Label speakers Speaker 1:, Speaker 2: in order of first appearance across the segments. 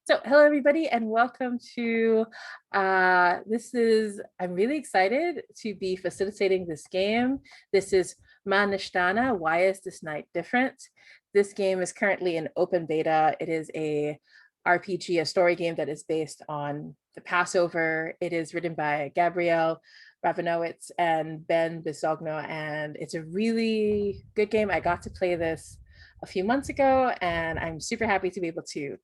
Speaker 1: So hello everybody and welcome to, I'm really excited to be facilitating this game. This is Nishtana, Why is this night different? This game is currently in open beta. It is a RPG, a story game that is based on the Passover. It is written by Gabrielle Rabinowitz and Ben Bisogno, and it's a really good game. I got to play this a few months ago and I'm super happy to be able to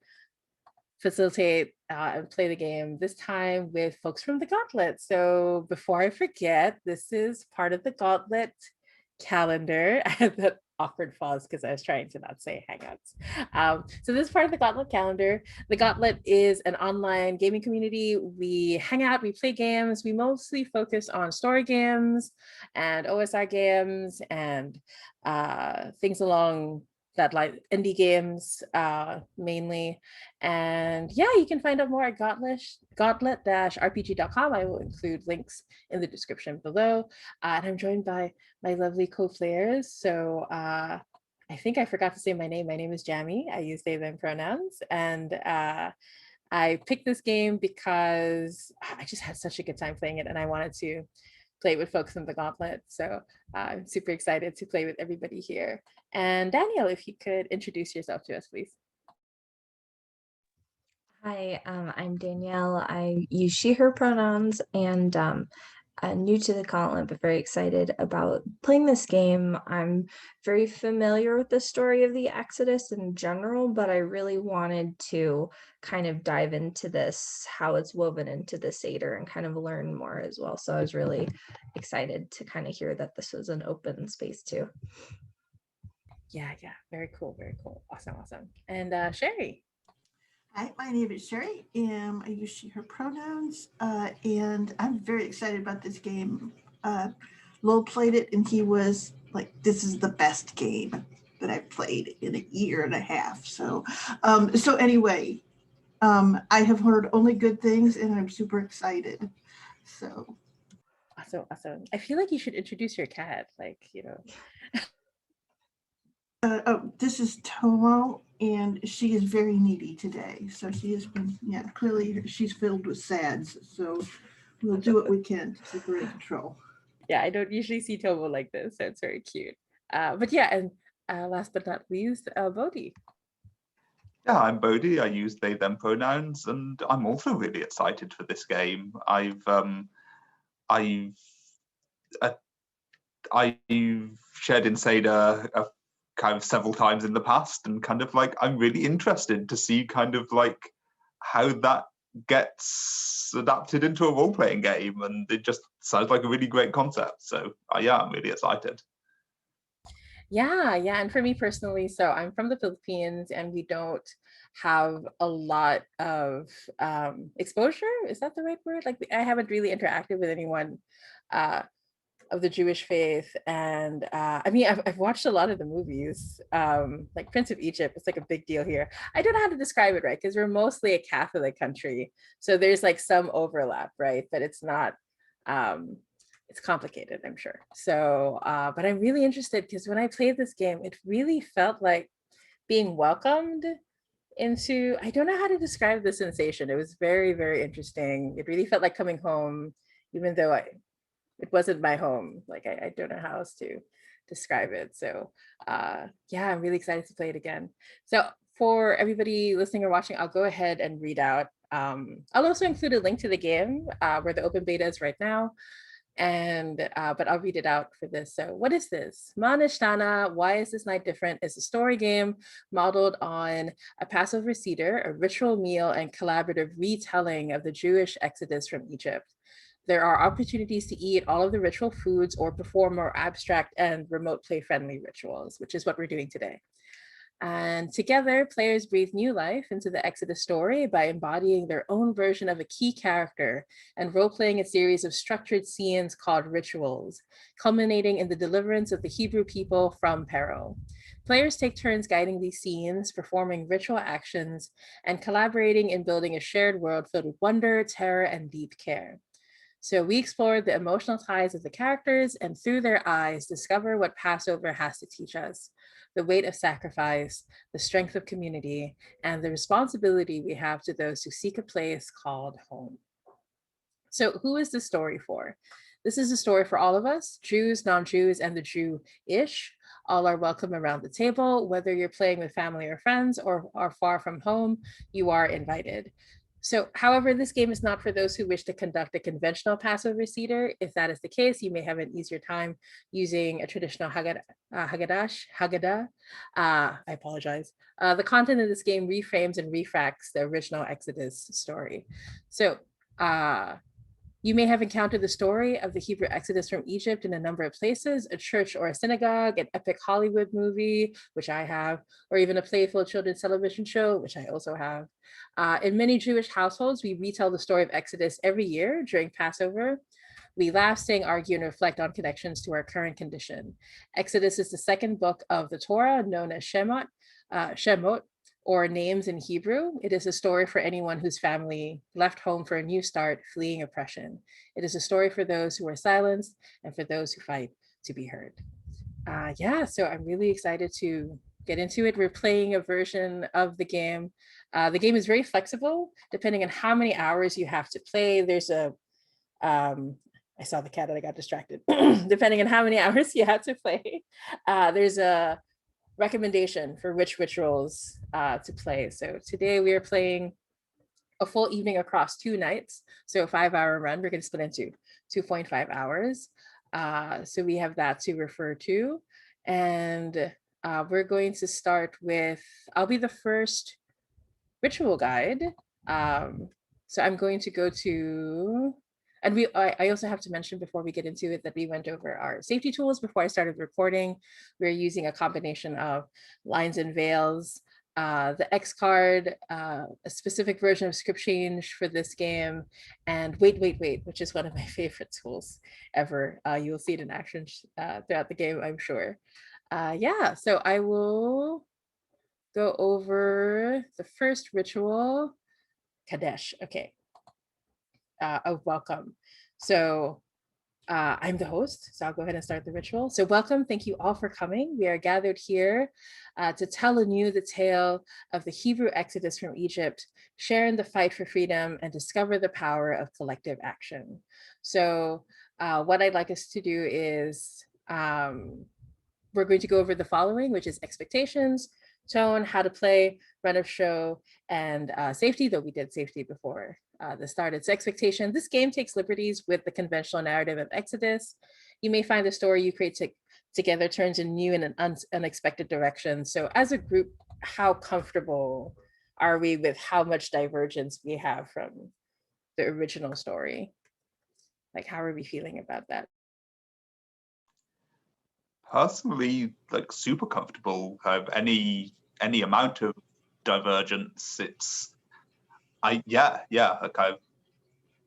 Speaker 1: facilitate and play the game, this time with folks from the Gauntlet. So before I forget, this is part of the Gauntlet calendar. I had that awkward pause because I was trying to not say Hangouts. So this is part of the Gauntlet calendar. The Gauntlet is an online gaming community. We hang out, we play games. We mostly focus on story games and OSR games and things along that, like indie games mainly. And yeah, you can find out more at gauntlet-rpg.com. I will include links in the description below. And I'm joined by my lovely co-players. So I think I forgot to say my name. My name is Jamie. I use they, them pronouns. And I picked this game because I just had such a good time playing it and I wanted to play with folks in the Gauntlet. So I'm super excited to play with everybody here. And Danielle, if you could introduce yourself to us, please.
Speaker 2: Hi, I'm Danielle. I use she, her pronouns, and I'm new to the Gauntlet, but very excited about playing this game. I'm very familiar with the story of the Exodus in general, but I really wanted to kind of dive into this, how it's woven into the Seder, and kind of learn more as well. So I was really excited to kind of hear that this was an open space too.
Speaker 1: Yeah, very cool, awesome. And Sherry.
Speaker 3: Hi, my name is Sherry, and I use she, her pronouns, and I'm very excited about this game. Lowell played it, and he was like, this is the best game that I've played in a year and a half. So anyway, I have heard only good things, and I'm super excited. So.
Speaker 1: Awesome. I feel like you should introduce your cat,
Speaker 3: This is Tomo, and she is very needy today. So she has been, clearly she's filled with sads. So we'll do what we can to keep her in control.
Speaker 1: Yeah, I don't usually see Tomo like this, so it's very cute. But yeah, and last but not least, Bodhi.
Speaker 4: Yeah, I'm Bodhi. I use they, them pronouns, and I'm also really excited for this game. I've shared in Seder kind of several times in the past, and kind of like I'm really interested to see kind of like how that gets adapted into a role-playing game, and it just sounds like a really great concept. So yeah, I'm really excited.
Speaker 1: Yeah, and for me personally, so I'm from the Philippines and we don't have a lot of exposure. Is that the right word? Like I haven't really interacted with anyone of the Jewish faith, and I mean I've watched a lot of the movies, like Prince of Egypt. It's like a big deal here. I don't know how to describe it right because we're mostly a Catholic country, so there's like some overlap, right? But it's not it's complicated, I'm sure. So but I'm really interested because when I played this game, it really felt like being welcomed into, I don't know how to describe the sensation. It was very, very interesting. It really felt like coming home, even though it wasn't my home. Like I don't know how else to describe it. So yeah, I'm really excited to play it again. So for everybody listening or watching, I'll go ahead and read out. I'll also include a link to the game where the open beta is right now. And but I'll read it out for this. So what is this? Nishtana, Why is this night different? Is a story game modeled on a Passover Seder, a ritual meal and collaborative retelling of the Jewish exodus from Egypt. There are opportunities to eat all of the ritual foods or perform more abstract and remote play-friendly rituals, which is what we're doing today. And together, players breathe new life into the Exodus story by embodying their own version of a key character and role-playing a series of structured scenes called rituals, culminating in the deliverance of the Hebrew people from peril. Players take turns guiding these scenes, performing ritual actions, and collaborating in building a shared world filled with wonder, terror, and deep care. So we explored the emotional ties of the characters and through their eyes, discover what Passover has to teach us. the weight of sacrifice, the strength of community, and the responsibility we have to those who seek a place called home. So who is this story for? This is a story for all of us, Jews, non-Jews, and the Jew-ish. All are welcome around the table. Whether you're playing with family or friends or are far from home, you are invited. So, however, this game is not for those who wish to conduct a conventional Passover Seder. If that is the case, you may have an easier time using a traditional Haggadah. I apologize. The content of this game reframes and refracts the original Exodus story. So, you may have encountered the story of the Hebrew Exodus from Egypt in a number of places, a church or a synagogue, an epic Hollywood movie, which I have, or even a playful children's television show, which I also have. In many Jewish households, we retell the story of Exodus every year during Passover. We laugh, sing, argue, and reflect on connections to our current condition. Exodus is the second book of the Torah, known as Shemot, or names in Hebrew. It is a story for anyone whose family left home for a new start, fleeing oppression. It is a story for those who are silenced and for those who fight to be heard. Yeah, so I'm really excited to get into it. We're playing a version of the game. The game is very flexible, depending on how many hours you have to play. There's I saw the cat and I got distracted. Depending on how many hours you have to play, there's a recommendation for which rituals to play. So today we are playing a full evening across 2 nights. So a 5-hour run, we're going to split into 2.5 hours. So we have that to refer to. And we're going to start with, I'll be the first ritual guide. So I'm going to go to, and I also have to mention before we get into it that we went over our safety tools before I started recording. We're using a combination of lines and veils, the X card, a specific version of script change for this game, and wait, which is one of my favorite tools ever. You'll see it in action throughout the game, I'm sure. Yeah, so I will go over the first ritual, Kadesh. Okay. Of welcome. So I'm the host, so I'll go ahead and start the ritual. So welcome, thank you all for coming. We are gathered here to tell anew the tale of the Hebrew Exodus from Egypt, share in the fight for freedom, and discover the power of collective action. So what I'd like us to do is we're going to go over the following, which is expectations, tone, how to play, run of show, and safety, though we did safety before this started. So expectation, this game takes liberties with the conventional narrative of Exodus. You may find the story you create together turns in new and an unexpected direction. So as a group, how comfortable are we with how much divergence we have from the original story? Like, how are we feeling about that?
Speaker 4: Personally, like super comfortable. Any amount of divergence, it's like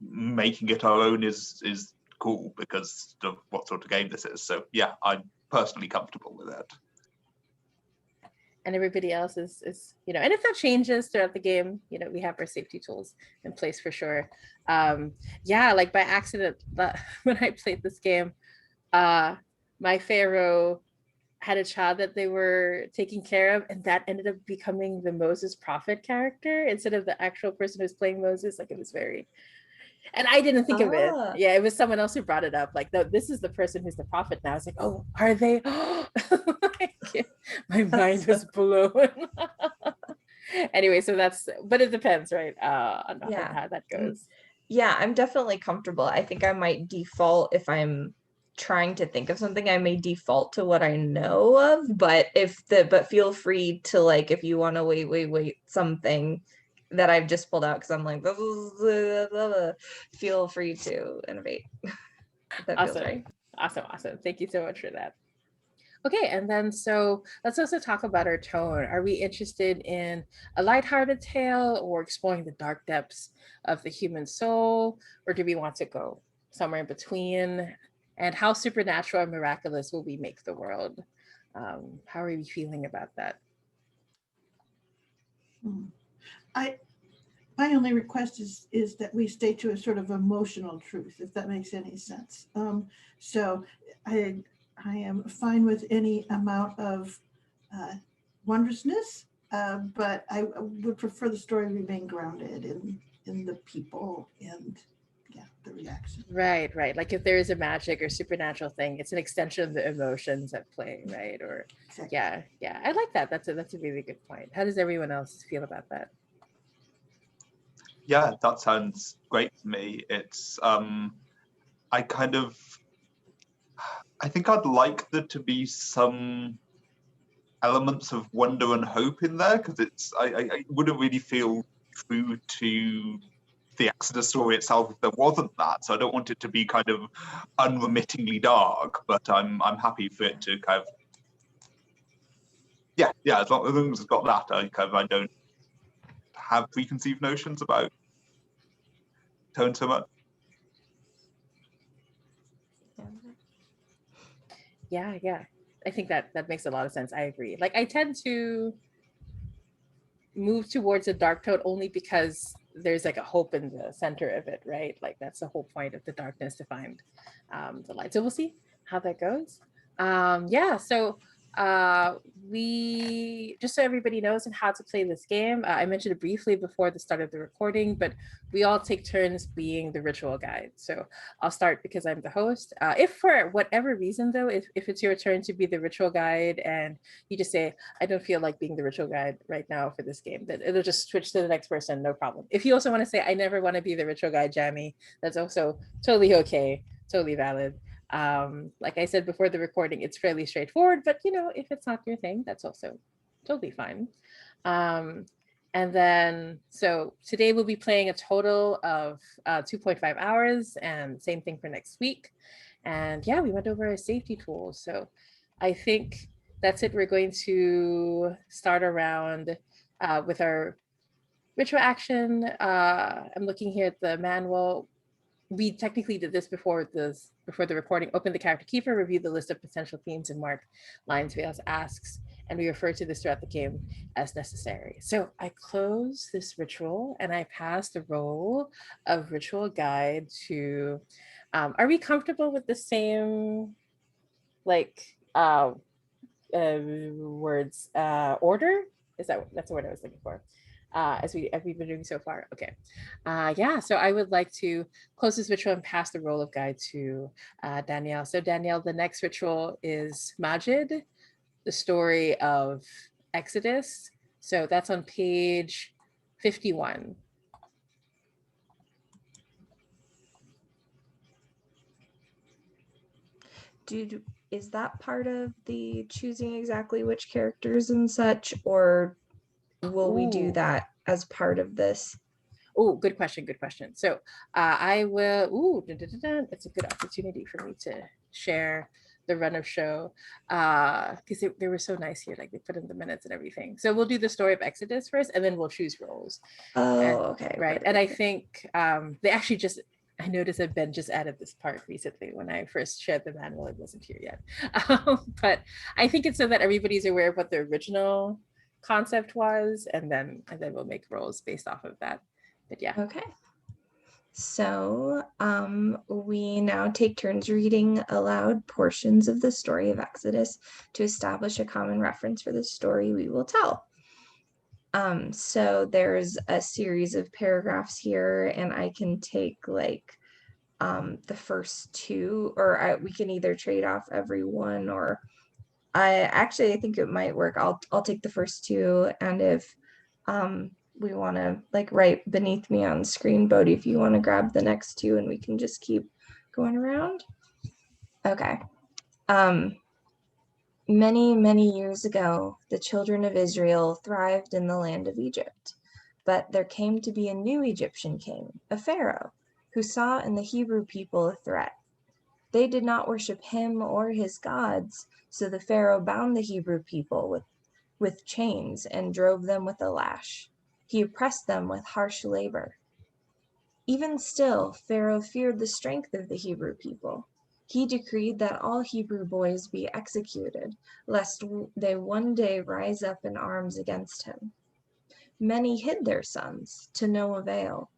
Speaker 4: making it our own is cool because of what sort of game this is. So yeah, I'm personally comfortable with it.
Speaker 1: And everybody else is and if that changes throughout the game, we have our safety tools in place for sure. Yeah, like by accident, when I played this game, my pharaoh had a child that they were taking care of, and that ended up becoming the Moses prophet character instead of the actual person who's playing Moses. Like, it was very, and I didn't think of it. Yeah, it was someone else who brought it up. Like, no, this is the person who's the prophet now. I was like, oh, are they? My mind was blown. Anyway, so but it depends, right? On how that goes.
Speaker 2: Yeah, I'm definitely comfortable. I think I might default if I'm trying to think of something, I may default to what I know of, but feel free to, like, if you want to wait something that I've just pulled out because I'm like, blah, blah, blah, blah, feel free to innovate. That
Speaker 1: awesome.
Speaker 2: Feels right.
Speaker 1: Awesome. Thank you so much for that. Okay, and then so let's also talk about our tone. Are we interested in a lighthearted tale or exploring the dark depths of the human soul, or do we want to go somewhere in between? And how supernatural and miraculous will we make the world? How are we feeling about that?
Speaker 3: My only request is that we stay to a sort of emotional truth, if that makes any sense. So I am fine with any amount of wondrousness, but I would prefer the story remain grounded in the people and the reaction.
Speaker 1: Right, right. Like if there is a magic or supernatural thing, it's an extension of the emotions at play, right? Or
Speaker 3: Exactly.
Speaker 1: yeah. I like that. That's a really good point. How does everyone else feel about that?
Speaker 4: Yeah, that sounds great to me. It's I think I'd like there to be some elements of wonder and hope in there, because I wouldn't really feel true to the Exodus story itself if there wasn't that. So I don't want it to be kind of unremittingly dark, but I'm happy for it to kind of as long as it's got that, I don't have preconceived notions about tone so much.
Speaker 1: Yeah. I think that makes a lot of sense. I agree. Like I tend to move towards a dark tone only because there's like a hope in the center of it, right? Like that's the whole point of the darkness, to find the light. So we'll see how that goes. So we, just so everybody knows and how to play this game, I mentioned it briefly before the start of the recording, but we all take turns being the ritual guide. So I'll start because I'm the host. If for whatever reason though, if it's your turn to be the ritual guide and you just say, I don't feel like being the ritual guide right now for this game, that it'll just switch to the next person, no problem. If you also want to say, I never want to be the ritual guide, Jamie, that's also totally okay, totally valid. Like I said before the recording, it's fairly straightforward, but if it's not your thing, that's also totally fine. And then, so today we'll be playing a total of 2.5 hours, and same thing for next week. And we went over our safety tools. So I think that's it. We're going to start around with our ritual action. I'm looking here at the manual. We technically did this before the recording. Open the character keeper, review the list of potential themes, and mark lines, veils, asks, and we refer to this throughout the game as necessary. So I close this ritual and I pass the role of ritual guide to. Are we comfortable with the same words order? That's the word I was looking for? As we've been doing so far. Okay. So I would like to close this ritual and pass the role of guide to Danielle. So Danielle, the next ritual is Majid, the story of Exodus. So that's on page 51.
Speaker 2: Is that part of the choosing exactly which characters and such, or will we do that as part of this?
Speaker 1: Oh, good question. So I will, it's a good opportunity for me to share the run of show, because they were so nice here, like they put in the minutes and everything. So we'll do the story of Exodus first, and then we'll choose roles.
Speaker 2: Okay.
Speaker 1: Right. And I think they actually just, I noticed that Ben just added this part recently. When I first shared the manual, it wasn't here yet. But I think it's so that everybody's aware of what the original concept was, and then we'll make roles based off of that. But yeah.
Speaker 2: Okay. So we now take turns reading aloud portions of the story of Exodus to establish a common reference for the story we will tell. So there's a series of paragraphs here, and I can take like the first two, or we can either trade off every one, or I think it might work. I'll take the first two, and if we want to like right beneath me on screen, Bodhi, if you want to grab the next two, and we can just keep going around. Okay. Many years ago, the children of Israel thrived in the land of Egypt. But there came to be a new Egyptian king, a pharaoh, who saw in the Hebrew people a threat. They did not worship him or his gods, so the pharaoh bound the Hebrew people with chains and drove them with a lash. He oppressed them with harsh labor. Even still, Pharaoh feared the strength of the Hebrew people. He decreed that all Hebrew boys be executed, lest they one day rise up in arms against him. Many hid their sons, to no avail.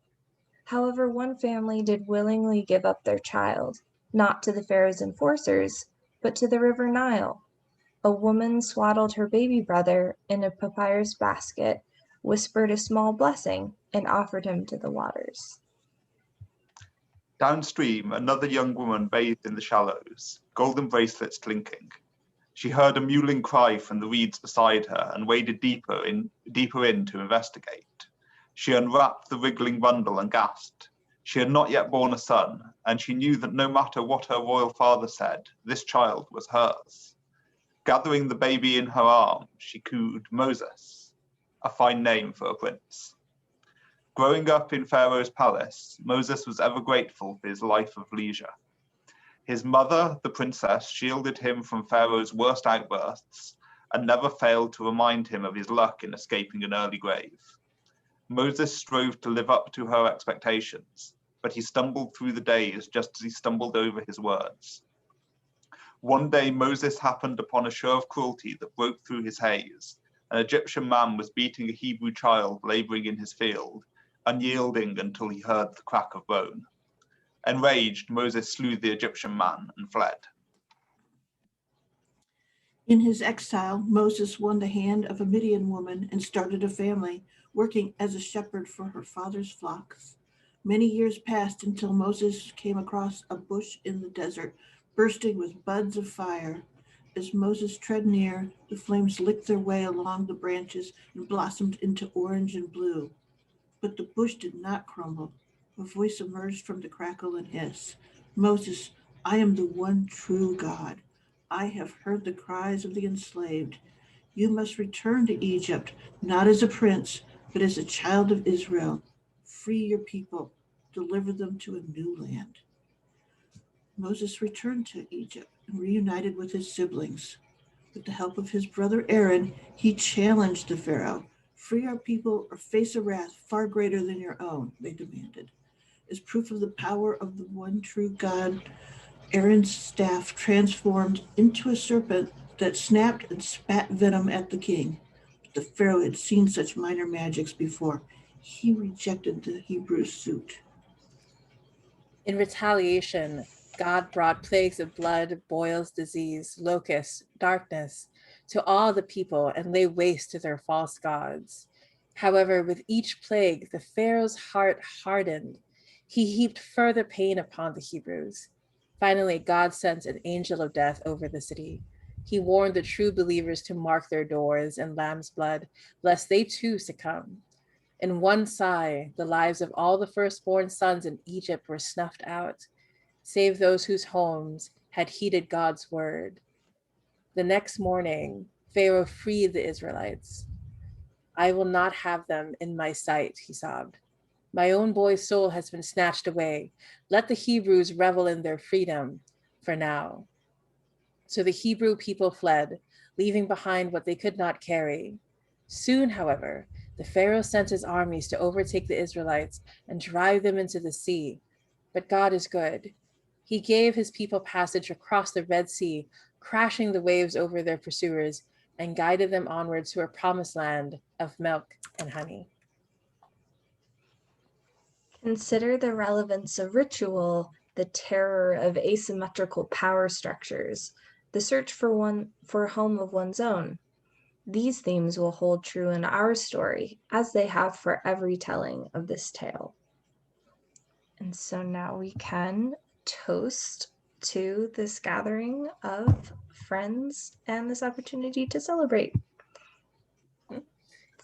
Speaker 2: However, one family did willingly give up their child, not to the Pharaoh's enforcers, but to the river Nile. A woman swaddled her baby brother in a papyrus basket, whispered a small blessing, and offered him to the waters.
Speaker 4: Downstream, another young woman bathed in the shallows, golden bracelets clinking. She heard a mewling cry from the reeds beside her and waded deeper in to investigate. She unwrapped the wriggling bundle and gasped. She had not yet borne a son, and she knew that no matter what her royal father said, this child was hers. Gathering the baby in her arms, she cooed Moses, a fine name for a prince. Growing up in Pharaoh's palace, Moses was ever grateful for his life of leisure. His mother, the princess, shielded him from Pharaoh's worst outbursts and never failed to remind him of his luck in escaping an early grave. Moses strove to live up to her expectations, but he stumbled through the days just as he stumbled over his words. One day, Moses happened upon a show of cruelty that broke through his haze. An Egyptian man was beating a Hebrew child laboring in his field, unyielding until he heard the crack of bone. Enraged, Moses slew the Egyptian man and fled.
Speaker 3: In his exile, Moses won the hand of a Midian woman and started a family, working as a shepherd for her father's flocks. Many years passed until Moses came across a bush in the desert, bursting with buds of fire. As Moses tread near, the flames licked their way along the branches and blossomed into orange and blue. But the bush did not crumble. A voice emerged from the crackle and hiss. Moses, I am the one true God. I have heard the cries of the enslaved. You must return to Egypt, not as a prince, but as a child of Israel. Free your people, deliver them to a new land. Moses returned to Egypt and reunited with his siblings. With the help of his brother Aaron, he challenged the Pharaoh. Free our people or face a wrath far greater than your own, they demanded. As proof of the power of the one true God, Aaron's staff transformed into a serpent that snapped and spat venom at the king. But the Pharaoh had seen such minor magics before. He rejected the Hebrew suit.
Speaker 1: In retaliation, God brought plagues of blood, boils, disease, locusts, darkness to all the people and lay waste to their false gods. However, with each plague, the Pharaoh's heart hardened. He heaped further pain upon the Hebrews. Finally, God sent an angel of death over the city. He warned the true believers to mark their doors in lamb's blood, lest they too succumb. In one sigh, the lives of all the firstborn sons in Egypt were snuffed out, save those whose homes had heeded God's word. The next morning, Pharaoh freed the Israelites. I will not have them in my sight, he sobbed. My own boy's soul has been snatched away. Let the Hebrews revel in their freedom for now. So the Hebrew people fled, leaving behind what they could not carry. Soon, however, the Pharaoh sent his armies to overtake the Israelites and drive them into the sea. But God is good. He gave his people passage across the Red Sea, crashing the waves over their pursuers, and guided them onward to a promised land of milk and honey.
Speaker 2: Consider the relevance of ritual, the terror of asymmetrical power structures, the search for a home of one's own. These themes will hold true in our story, as they have for every telling of this tale. And so now we can toast to this gathering of friends and this opportunity to celebrate.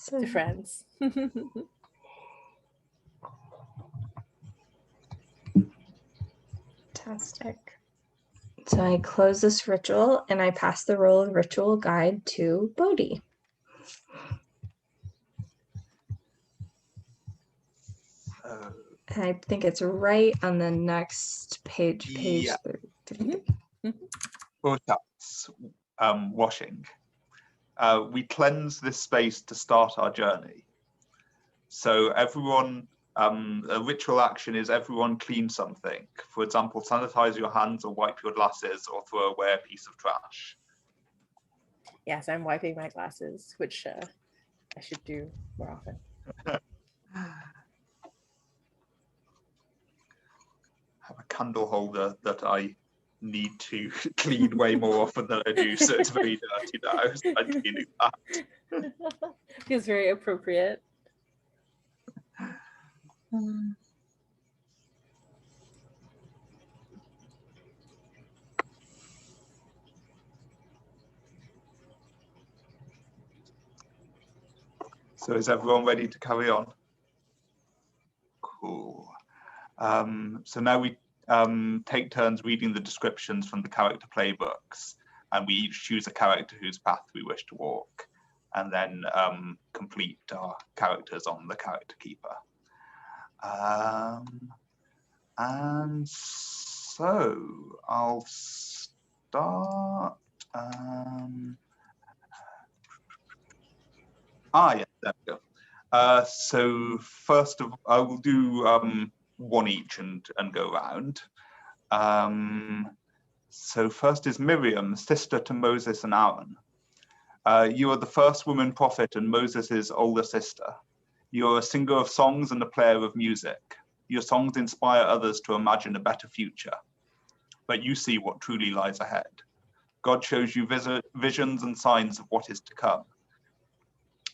Speaker 1: To friends.
Speaker 2: Fantastic. So I close this ritual and I pass the role of ritual guide to Bodhi. And I think it's right on the next page
Speaker 4: Yeah.
Speaker 2: 33.
Speaker 4: That's washing. We cleanse this space to start our journey. So everyone, a ritual action is everyone clean something. For example, sanitize your hands or wipe your glasses or throw away a piece of trash.
Speaker 1: Yes, I'm wiping my glasses, which I should do more often.
Speaker 4: Have a candle holder that I need to clean way more often than I do, so it's very dirty now. So I'm cleaning that.
Speaker 1: Feels very appropriate.
Speaker 4: So is everyone ready to carry on? Cool. So now we take turns reading the descriptions from the character playbooks, and we each choose a character whose path we wish to walk, and then complete our characters on the character keeper. And so I'll start. Yeah, there we go. So first of I will do one each and go around. So first is Miriam, sister to Moses and Aaron. You are the first woman prophet and Moses' older sister. You are a singer of songs and a player of music. Your songs inspire others to imagine a better future, but you see what truly lies ahead. God shows you visions and signs of what is to come.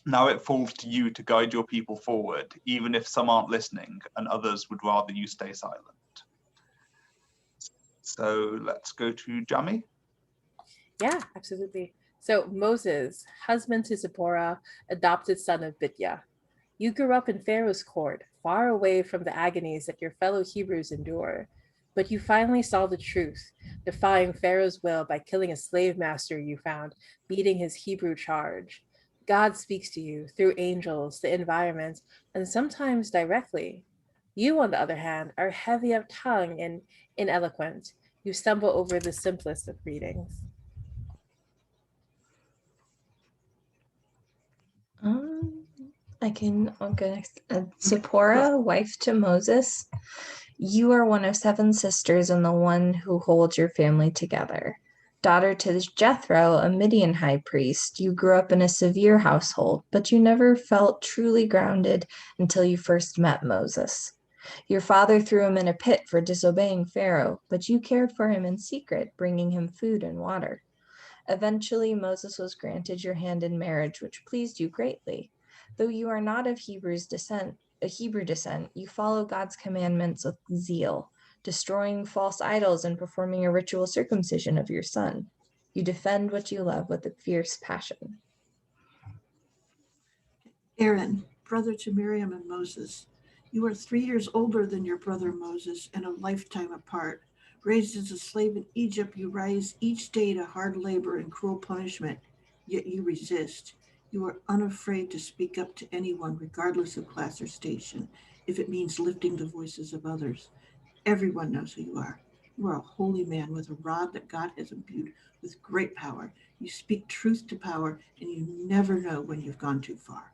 Speaker 4: Now it falls to you to guide your people forward, even if some aren't listening and others would rather you stay silent. So let's go to Jamie.
Speaker 1: Yeah, absolutely. So Moses, husband to Zipporah, adopted son of Bidya. You grew up in Pharaoh's court, far away from the agonies that your fellow Hebrews endure. But you finally saw the truth, defying Pharaoh's will by killing a slave master you found, beating his Hebrew charge. God speaks to you through angels, the environment, and sometimes directly. You, on the other hand, are heavy of tongue and ineloquent. You stumble over the simplest of readings.
Speaker 2: I'll go next. Zipporah, wife to Moses. You are one of 7 sisters and the one who holds your family together. Daughter to Jethro, a Midian high priest, you grew up in a severe household, but you never felt truly grounded until you first met Moses. Your father threw him in a pit for disobeying Pharaoh, but you cared for him in secret, bringing him food and water. Eventually, Moses was granted your hand in marriage, which pleased you greatly. Though you are not of Hebrew descent, you follow God's commandments with zeal, destroying false idols and performing a ritual circumcision of your son. You defend what you love with a fierce passion.
Speaker 3: Aaron, brother to Miriam and Moses. You are 3 years older than your brother Moses and a lifetime apart. Raised as a slave in Egypt, you rise each day to hard labor and cruel punishment, yet you resist. You are unafraid to speak up to anyone, regardless of class or station, if it means lifting the voices of others. Everyone knows who you are. You are a holy man with a rod that God has imbued with great power. You speak truth to power, and you never know when you've gone too far.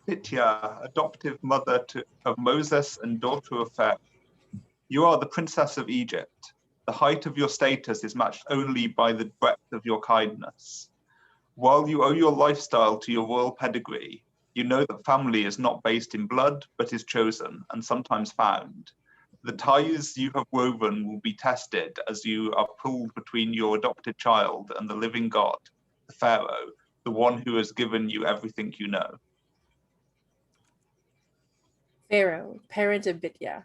Speaker 4: Pitya, adoptive mother of Moses and daughter of Pharaoh. You are the princess of Egypt. The height of your status is matched only by the breadth of your kindness. While you owe your lifestyle to your royal pedigree, you know that family is not based in blood, but is chosen and sometimes found. The ties you have woven will be tested as you are pulled between your adopted child and the living God, the Pharaoh, the one who has given you everything you know.
Speaker 1: Pharaoh, parent of Bidya.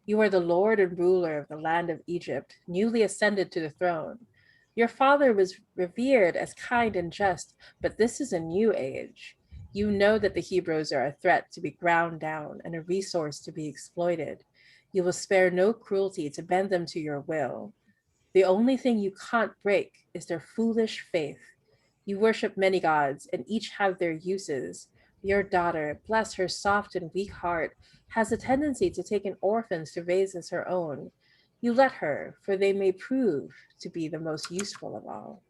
Speaker 1: You are the lord and ruler of the land of Egypt, newly ascended to the throne. Your father was revered as kind and just, but this is a new age. You know that the Hebrews are a threat to be ground down and a resource to be exploited. You will spare no cruelty to bend them to your will. The only thing you can't break is their foolish faith. You worship many gods, and each have their uses. Your daughter, bless her soft and weak heart, has a tendency to take in orphans to raise as her own. You let her, for they may prove to be the most useful of all.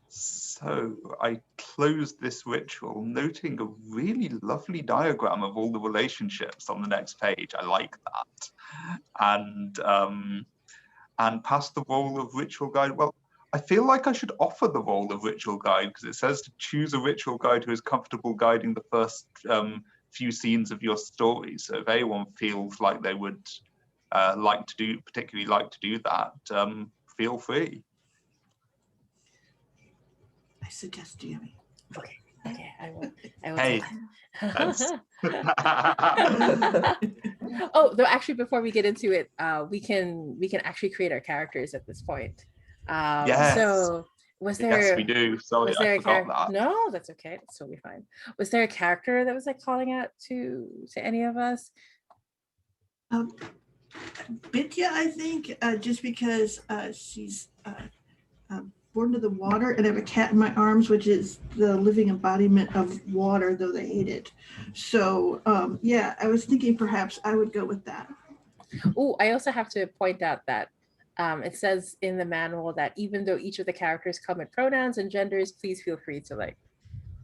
Speaker 4: So I closed this ritual noting a really lovely diagram of all the relationships on the next page. I like that. And pass the role of ritual guide. Well, I feel like I should offer the role of ritual guide because it says to choose a ritual guide who is comfortable guiding the first few scenes of your story. So if anyone feels like they would particularly like to do that, feel free.
Speaker 3: I suggest Jamie.
Speaker 1: Okay, I will
Speaker 4: Hey,
Speaker 1: oh, though actually before we get into it, we can actually create our characters at this point.
Speaker 4: Yes.
Speaker 1: So was there
Speaker 4: Yes, we do. Sorry, I forgot that.
Speaker 1: No, that's okay. That's totally fine. Was there a character that was like calling out to any of us?
Speaker 3: Bitya, I think, just because she's born to the water, and I have a cat in my arms, which is the living embodiment of water, though they hate it. So yeah, I was thinking perhaps I would go with that.
Speaker 1: Oh, I also have to point out that it says in the manual that even though each of the characters come with pronouns and genders, please feel free to like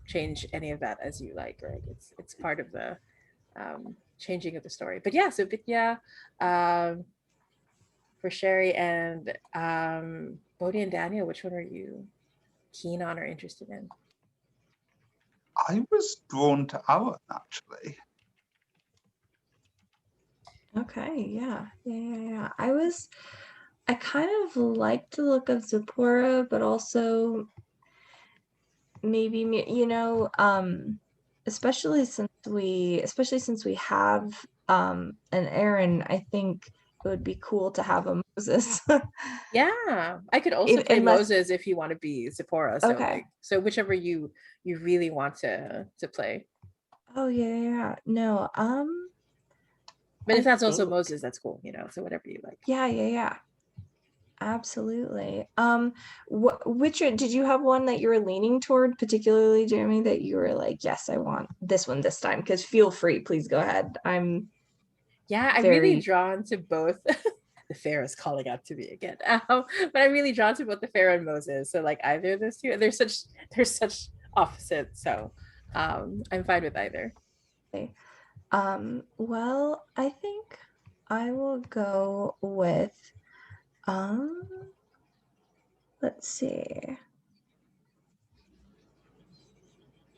Speaker 1: change any of that as you like, right? It's part of the changing of the story. But yeah, so Vidya for Sherry and Bodhi and Daniel, which one are you keen on or interested in?
Speaker 4: I was drawn to Alan, actually.
Speaker 2: Okay, yeah. I kind of liked the look of Zipporah, but also maybe, you know, especially since we have an Aaron, I think it would be cool to have a Moses.
Speaker 1: Yeah, I could also play Moses if you want to be Zipporah. So
Speaker 2: okay.
Speaker 1: So whichever you really want to play.
Speaker 2: Oh yeah. No,
Speaker 1: but if that's also Moses, that's cool, you know, so whatever you like.
Speaker 2: Yeah. Absolutely. Which did you have one that you were leaning toward particularly, Jeremy, that you were like, yes, I want this one this time? Because feel free, please go ahead. I'm
Speaker 1: really drawn to both. The Pharaoh's calling out to me again. But I'm really drawn to both the Pharaoh and Moses. So like either of those two, they're such opposites. So I'm fine with either.
Speaker 2: Okay. Well, I think I will go with let's see.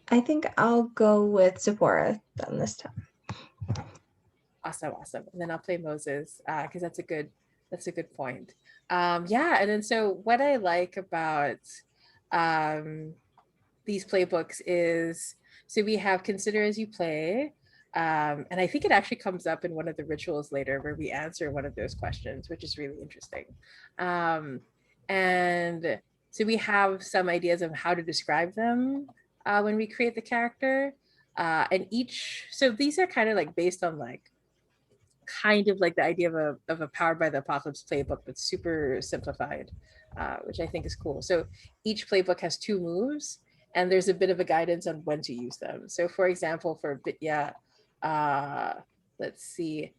Speaker 2: I think I'll go with Zipporah then this time.
Speaker 1: Awesome. And then I'll play Moses because that's a good point. Yeah, and then so what I like about these playbooks is so we have consider as you play. And I think it actually comes up in one of the rituals later where we answer one of those questions, which is really interesting. And so we have some ideas of how to describe them when we create the character. And so these are kind of like based on like kind of like the idea of a Powered by the Apocalypse playbook, but super simplified, which I think is cool. So each playbook has 2 moves, and there's a bit of a guidance on when to use them. So for example, for Bitya, let's see,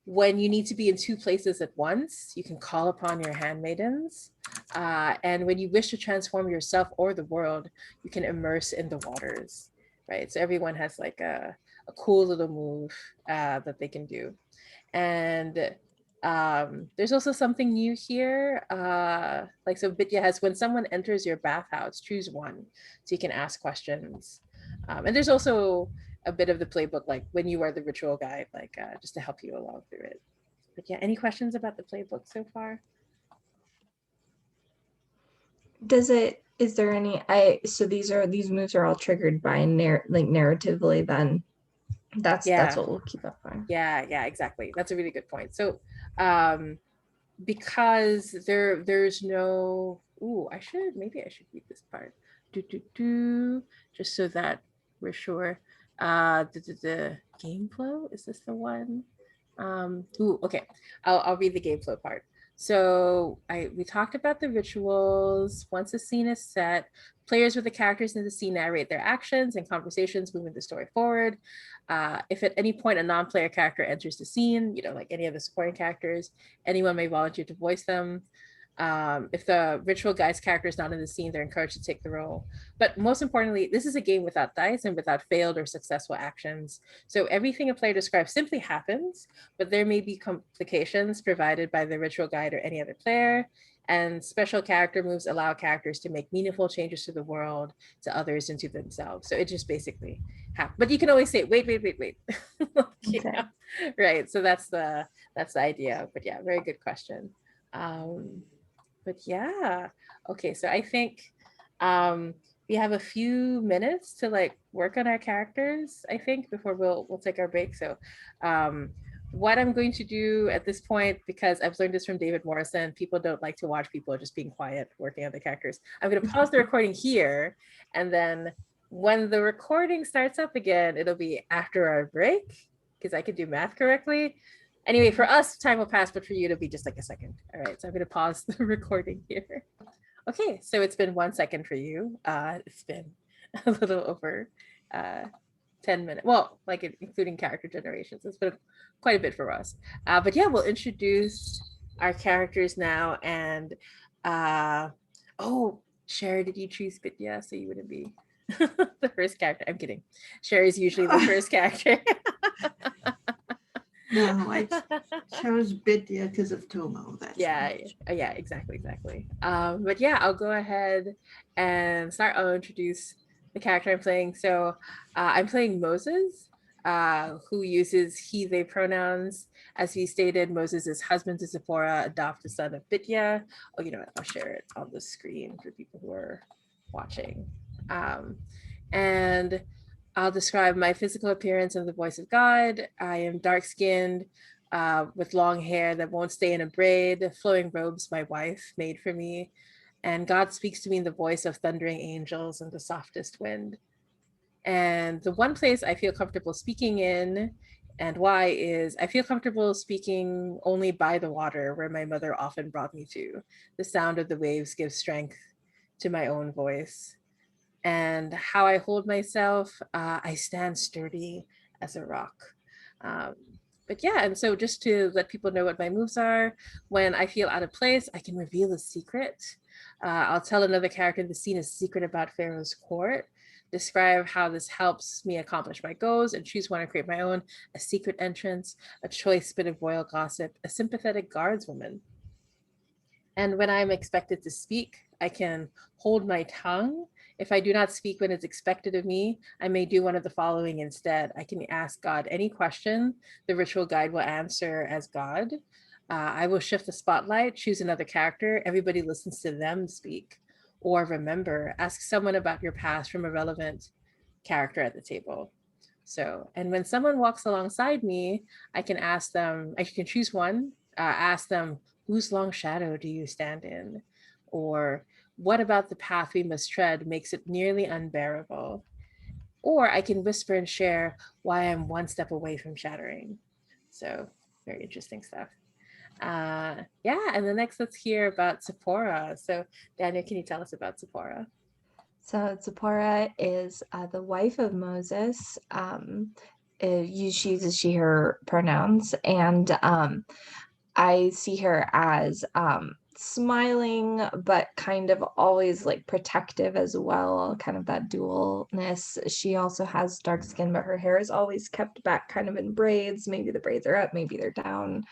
Speaker 1: when you need to be in 2 places at once, you can call upon your handmaidens. And when you wish to transform yourself or the world, you can immerse in the waters, right? So everyone has like a cool little move that they can do. And there's also something new here. Like so Bitya has, when someone enters your bathhouse, choose one. So you can ask questions. And there's also a bit of the playbook, like when you are the ritual guide, like just to help you along through it. But yeah, any questions about the playbook so far?
Speaker 2: Is there any, so these moves are all triggered by narratively then? That's what we'll keep up on.
Speaker 1: Yeah, exactly. That's a really good point. So because there's no, maybe I should read this part. Just so that we're sure. The game flow, is this the one? Okay, I'll read the game flow part. So we talked about the rituals. Once a scene is set, players with the characters in the scene narrate their actions and conversations, moving the story forward. If at any point a non-player character enters the scene, you know, like any of the supporting characters, anyone may volunteer to voice them. If the ritual guide's character is not in the scene, they're encouraged to take the role. But most importantly, this is a game without dice and without failed or successful actions. So everything a player describes simply happens, but there may be complications provided by the ritual guide or any other player. And special character moves allow characters to make meaningful changes to the world, to others, and to themselves. So it just basically happens. But you can always say, wait.
Speaker 2: Okay.
Speaker 1: Right. So that's the idea. But yeah, very good question. But yeah, okay, so I think we have a few minutes to like work on our characters, I think, before we'll take our break. So what I'm going to do at this point, because I've learned this from David Morrison, people don't like to watch people just being quiet working on the characters. I'm going to pause the recording here, and then when the recording starts up again, it'll be after our break, because I can do math correctly. Anyway, for us, time will pass, but for you, it'll be just like a second. All right, so I'm going to pause the recording here. Okay, so it's been 1 second for you. It's been a little over 10 minutes. Well, like including character generations. It's been quite a bit for us. But yeah, we'll introduce our characters now. And oh, Sherry, did you choose Vidya so you wouldn't be the first character? I'm kidding. Sherry's usually the first character.
Speaker 3: No, I chose Bidya because of Tomo. That's
Speaker 1: yeah, exactly. But yeah, I'll go ahead and start. I'll introduce the character I'm playing. So I'm playing Moses, who uses he, they pronouns. As he stated, Moses is husband to Zipporah, adopted son of Bidya. Oh, you know what? I'll share it on the screen for people who are watching. And I'll describe my physical appearance and the voice of God. I am dark-skinned, with long hair that won't stay in a braid, flowing robes my wife made for me. And God speaks to me in the voice of thundering angels and the softest wind. And the one place I feel comfortable speaking in and why is I feel comfortable speaking only by the water, where my mother often brought me to. The sound of the waves gives strength to my own voice. And how I hold myself, I stand sturdy as a rock. But yeah, and so just to let people know what my moves are, when I feel out of place, I can reveal a secret. I'll tell another character the scene is secret about Pharaoh's court, describe how this helps me accomplish my goals, and choose one to create my own, a secret entrance, a choice bit of royal gossip, a sympathetic guardswoman. And when I'm expected to speak, I can hold my tongue. If I do not speak when it's expected of me, I may do one of the following instead. I can ask God any question. The ritual guide will answer as God. I will shift the spotlight, choose another character. Everybody listens to them speak. Or remember, ask someone about your past from a relevant character at the table. So, and when someone walks alongside me, I can ask them, I can choose one, ask them, whose long shadow do you stand in? Or what about the path we must tread makes it nearly unbearable? Or I can whisper and share why I'm one step away from shattering. So very interesting stuff. Yeah, and the next let's hear about Zipporah. So Daniel, can you tell us about Zipporah?
Speaker 2: So Zipporah is the wife of Moses. She uses she, her pronouns, and I see her as smiling, but kind of always like protective as well, kind of that dualness. She also has dark skin, but her hair is always kept back kind of in braids. Maybe the braids are up, maybe they're down.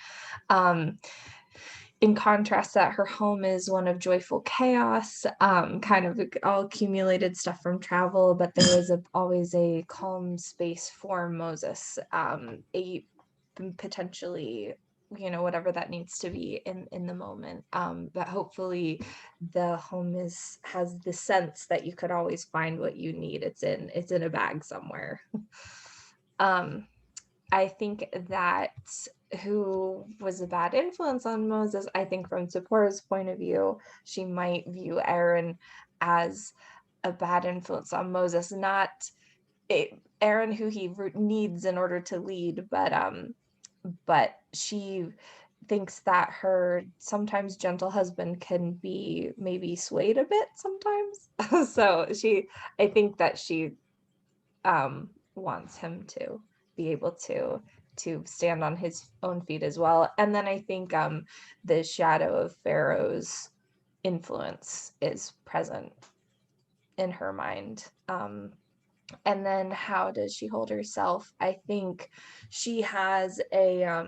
Speaker 2: In contrast, that her home is one of joyful chaos, kind of all accumulated stuff from travel, but there is always a calm space for Moses, a potentially, whatever that needs to be in the moment. But hopefully the home has the sense that you could always find what you need. It's in a bag somewhere. I think that who was a bad influence on Moses, I think from Zipporah's point of view, she might view Aaron as a bad influence on Moses, not Aaron who he needs in order to lead, but she thinks that her sometimes gentle husband can be maybe swayed a bit sometimes. So I think that she wants him to be able to stand on his own feet as well. And then I think the shadow of Pharaoh's influence is present in her mind. And then how does she hold herself? I think she has a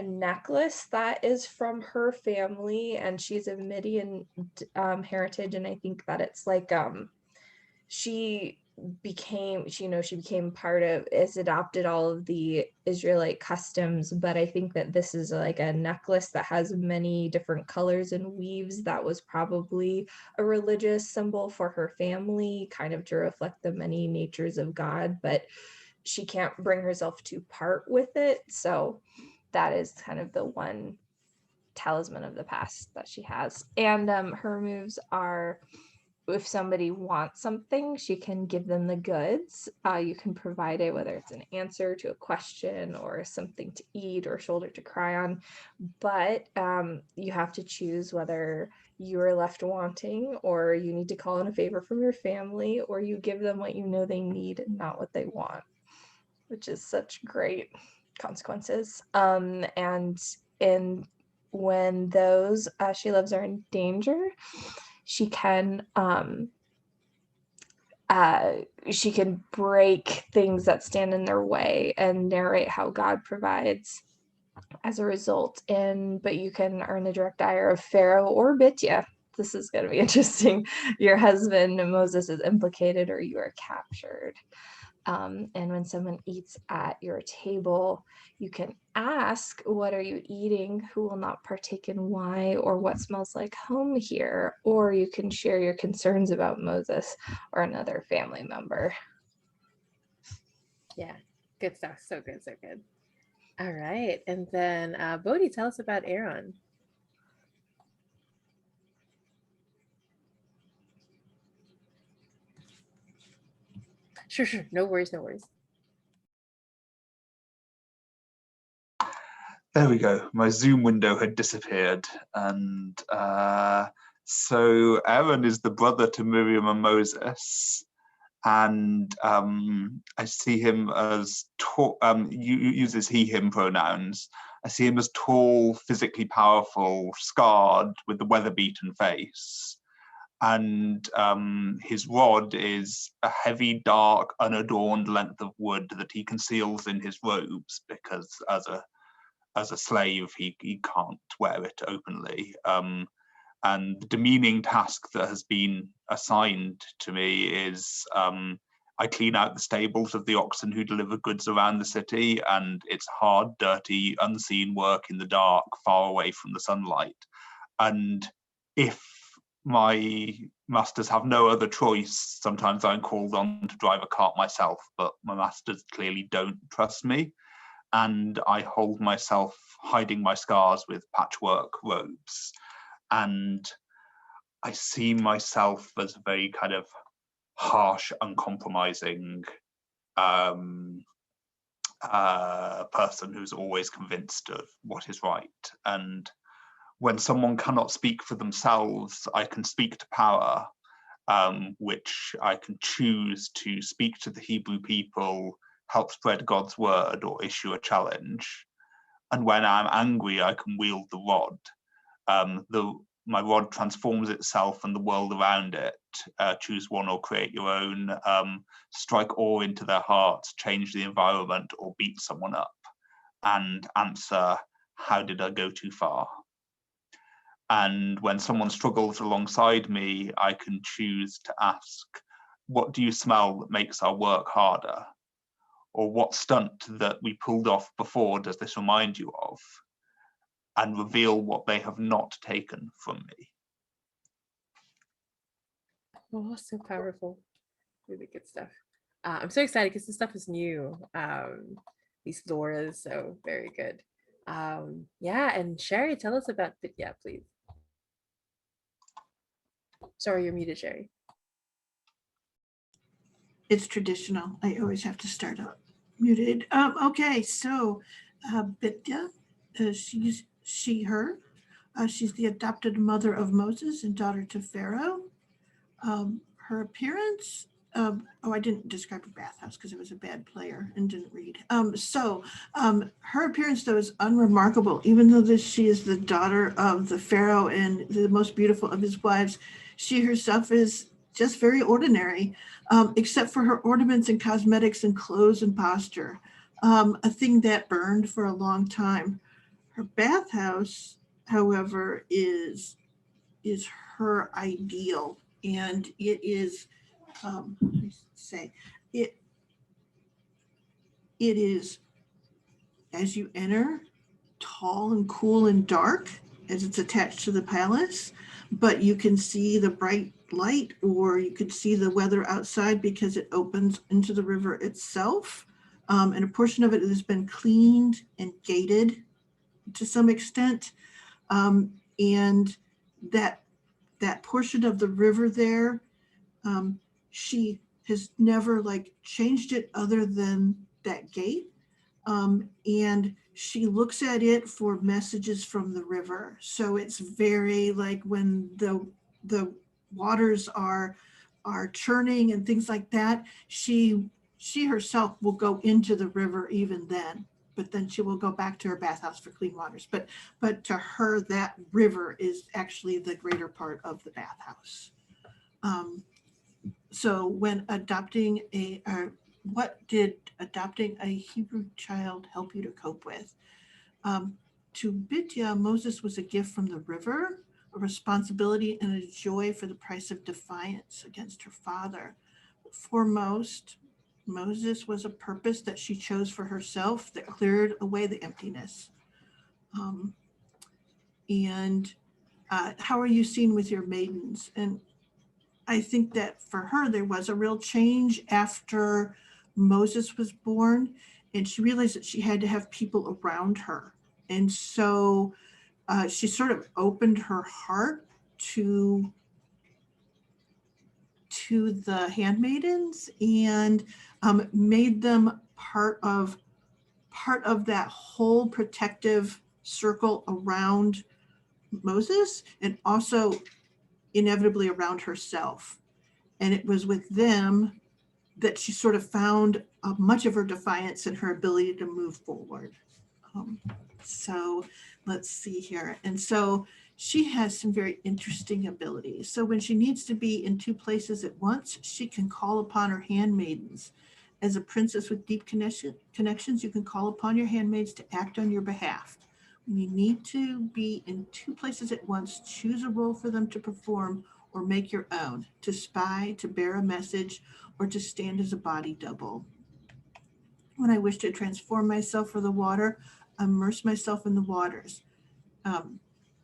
Speaker 2: necklace that is from her family, and she's of Midian heritage, and I think that it's like she became part of, is adopted all of the Israelite customs, but I think that this is like a necklace that has many different colors and weaves that was probably a religious symbol for her family, kind of to reflect the many natures of God, but she can't bring herself to part with it. So that is kind of the one talisman of the past that she has. And her moves are, if somebody wants something, she can give them the goods. You can provide it, whether it's an answer to a question or something to eat or shoulder to cry on. But you have to choose whether you are left wanting, or you need to call in a favor from your family, or you give them what you know they need and not what they want, which is such great consequences. And when those she loves are in danger, she can break things that stand in their way and narrate how God provides as a result. But you can earn the direct ire of Pharaoh or Bitya. This is going to be interesting. Your husband Moses is implicated, or you are captured. And when someone eats at your table, you can ask, what are you eating? Who will not partake and why? Or what smells like home here? Or you can share your concerns about Moses or another family member.
Speaker 1: Yeah, good stuff. So good, so good. All right. And then Bodhi, tell us about Aaron. Sure. No worries, no worries.
Speaker 4: There we go. My Zoom window had disappeared. And so Aaron is the brother to Miriam and Moses. And I see him as uses he, him pronouns. I see him as tall, physically powerful, scarred, with the weather-beaten face. And his rod is a heavy, dark, unadorned length of wood that he conceals in his robes, because as a slave, he can't wear it openly. And the demeaning task that has been assigned to me is I clean out the stables of the oxen who deliver goods around the city, and it's hard, dirty, unseen work in the dark, far away from the sunlight. And if my masters have no other choice, sometimes I'm called on to drive a cart myself, but my masters clearly don't trust me. And I hold myself hiding my scars with patchwork robes. And I see myself as a very kind of harsh, uncompromising person who's always convinced of what is right. And when someone cannot speak for themselves, I can speak to power, which I can choose to speak to the Hebrew people, help spread God's word, or issue a challenge. And when I'm angry, I can wield the rod. My rod transforms itself and the world around it. Choose one or create your own. Strike awe into their hearts, change the environment, or beat someone up. And answer, how did I go too far? And when someone struggles alongside me, I can choose to ask, what do you smell that makes our work harder? Or what stunt that we pulled off before does this remind you of? And reveal what they have not taken from me.
Speaker 1: Oh, so powerful. Really good stuff. I'm so excited because this stuff is new. These Doras, so very good. Yeah, and Sherry, tell us about Vidya, please. Sorry, you're muted, Sherry.
Speaker 3: It's traditional. I always have to start up muted. Okay, so Bitya, she's her. She's the adopted mother of Moses and daughter to Pharaoh. Her appearance, I didn't describe a bathhouse because I was a bad player and didn't read. Her appearance, though, is unremarkable. Even though she is the daughter of the Pharaoh and the most beautiful of his wives, she herself is just very ordinary, except for her ornaments and cosmetics and clothes and posture, a thing that burned for a long time. Her bathhouse, however, is her ideal, and it is let me say it it is, as you enter, tall and cool and dark as it's attached to the palace, but you can see the bright light, or you could see the weather outside because it opens into the river itself. And a portion of it has been cleaned and gated to some extent. And that that portion of the river there, she has never like changed it other than that gate. And she looks at it for messages from the river. So it's very like when the waters are churning and things like that, she herself will go into the river even then, but then she will go back to her bathhouse for clean waters. But to her, that river is actually the greater part of the bathhouse. So when adopting what did adopting a Hebrew child help you to cope with? To Bidya, Moses was a gift from the river, a responsibility and a joy for the price of defiance against her father. Foremost, Moses was a purpose that she chose for herself that cleared away the emptiness. Um, and how are you seen with your maidens? And I think that for her, there was a real change after Moses was born, and she realized that she had to have people around her. And so she sort of opened her heart to the handmaidens and made them part of that whole protective circle around Moses, and also inevitably around herself. And it was with them that she sort of found much of her defiance and her ability to move forward. So let's see here. And so she has some very interesting abilities. So when she needs to be in two places at once, she can call upon her handmaidens. As a princess with deep connections, you can call upon your handmaids to act on your behalf. When you need to be in two places at once, choose a role for them to perform or make your own, to spy, to bear a message, or to stand as a body double. When I wish to transform myself for the water, immerse myself in the waters. I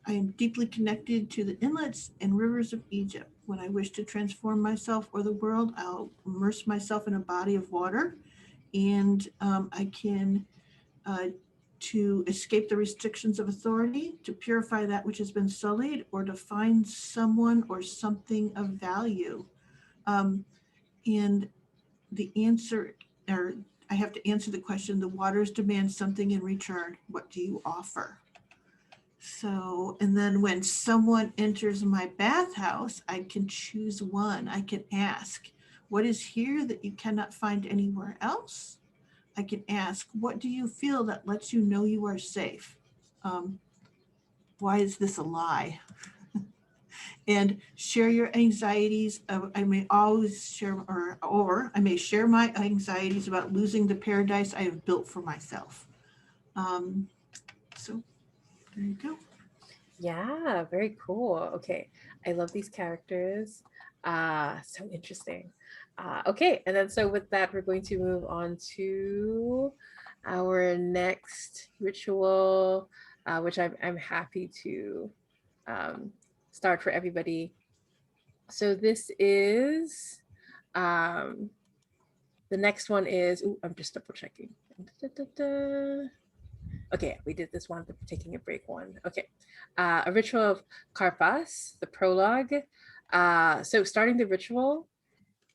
Speaker 3: am deeply connected to the inlets and rivers of Egypt. When I wish to transform myself or the world, I'll immerse myself in a body of water, and I can to escape the restrictions of authority, to purify that which has been sullied, or to find someone or something of value. And the answer, or I have to answer the question, the waters demand something in return. What do you offer? So, and then when someone enters my bathhouse, I can choose one. I can ask, what is here that you cannot find anywhere else? I can ask, what do you feel that lets you know you are safe? Why is this a lie? And share your anxieties. I may always share, or I may share my anxieties about losing the paradise I have built for myself. So there you go.
Speaker 1: Yeah, very cool. Okay, I love these characters. So interesting. Okay, and then so with that, we're going to move on to our next ritual, which I'm happy to start for everybody. So this is the next one is. Ooh, I'm just double checking. Okay, we did this one, the taking a break one. Okay, a ritual of Karfas, the prologue. So starting the ritual,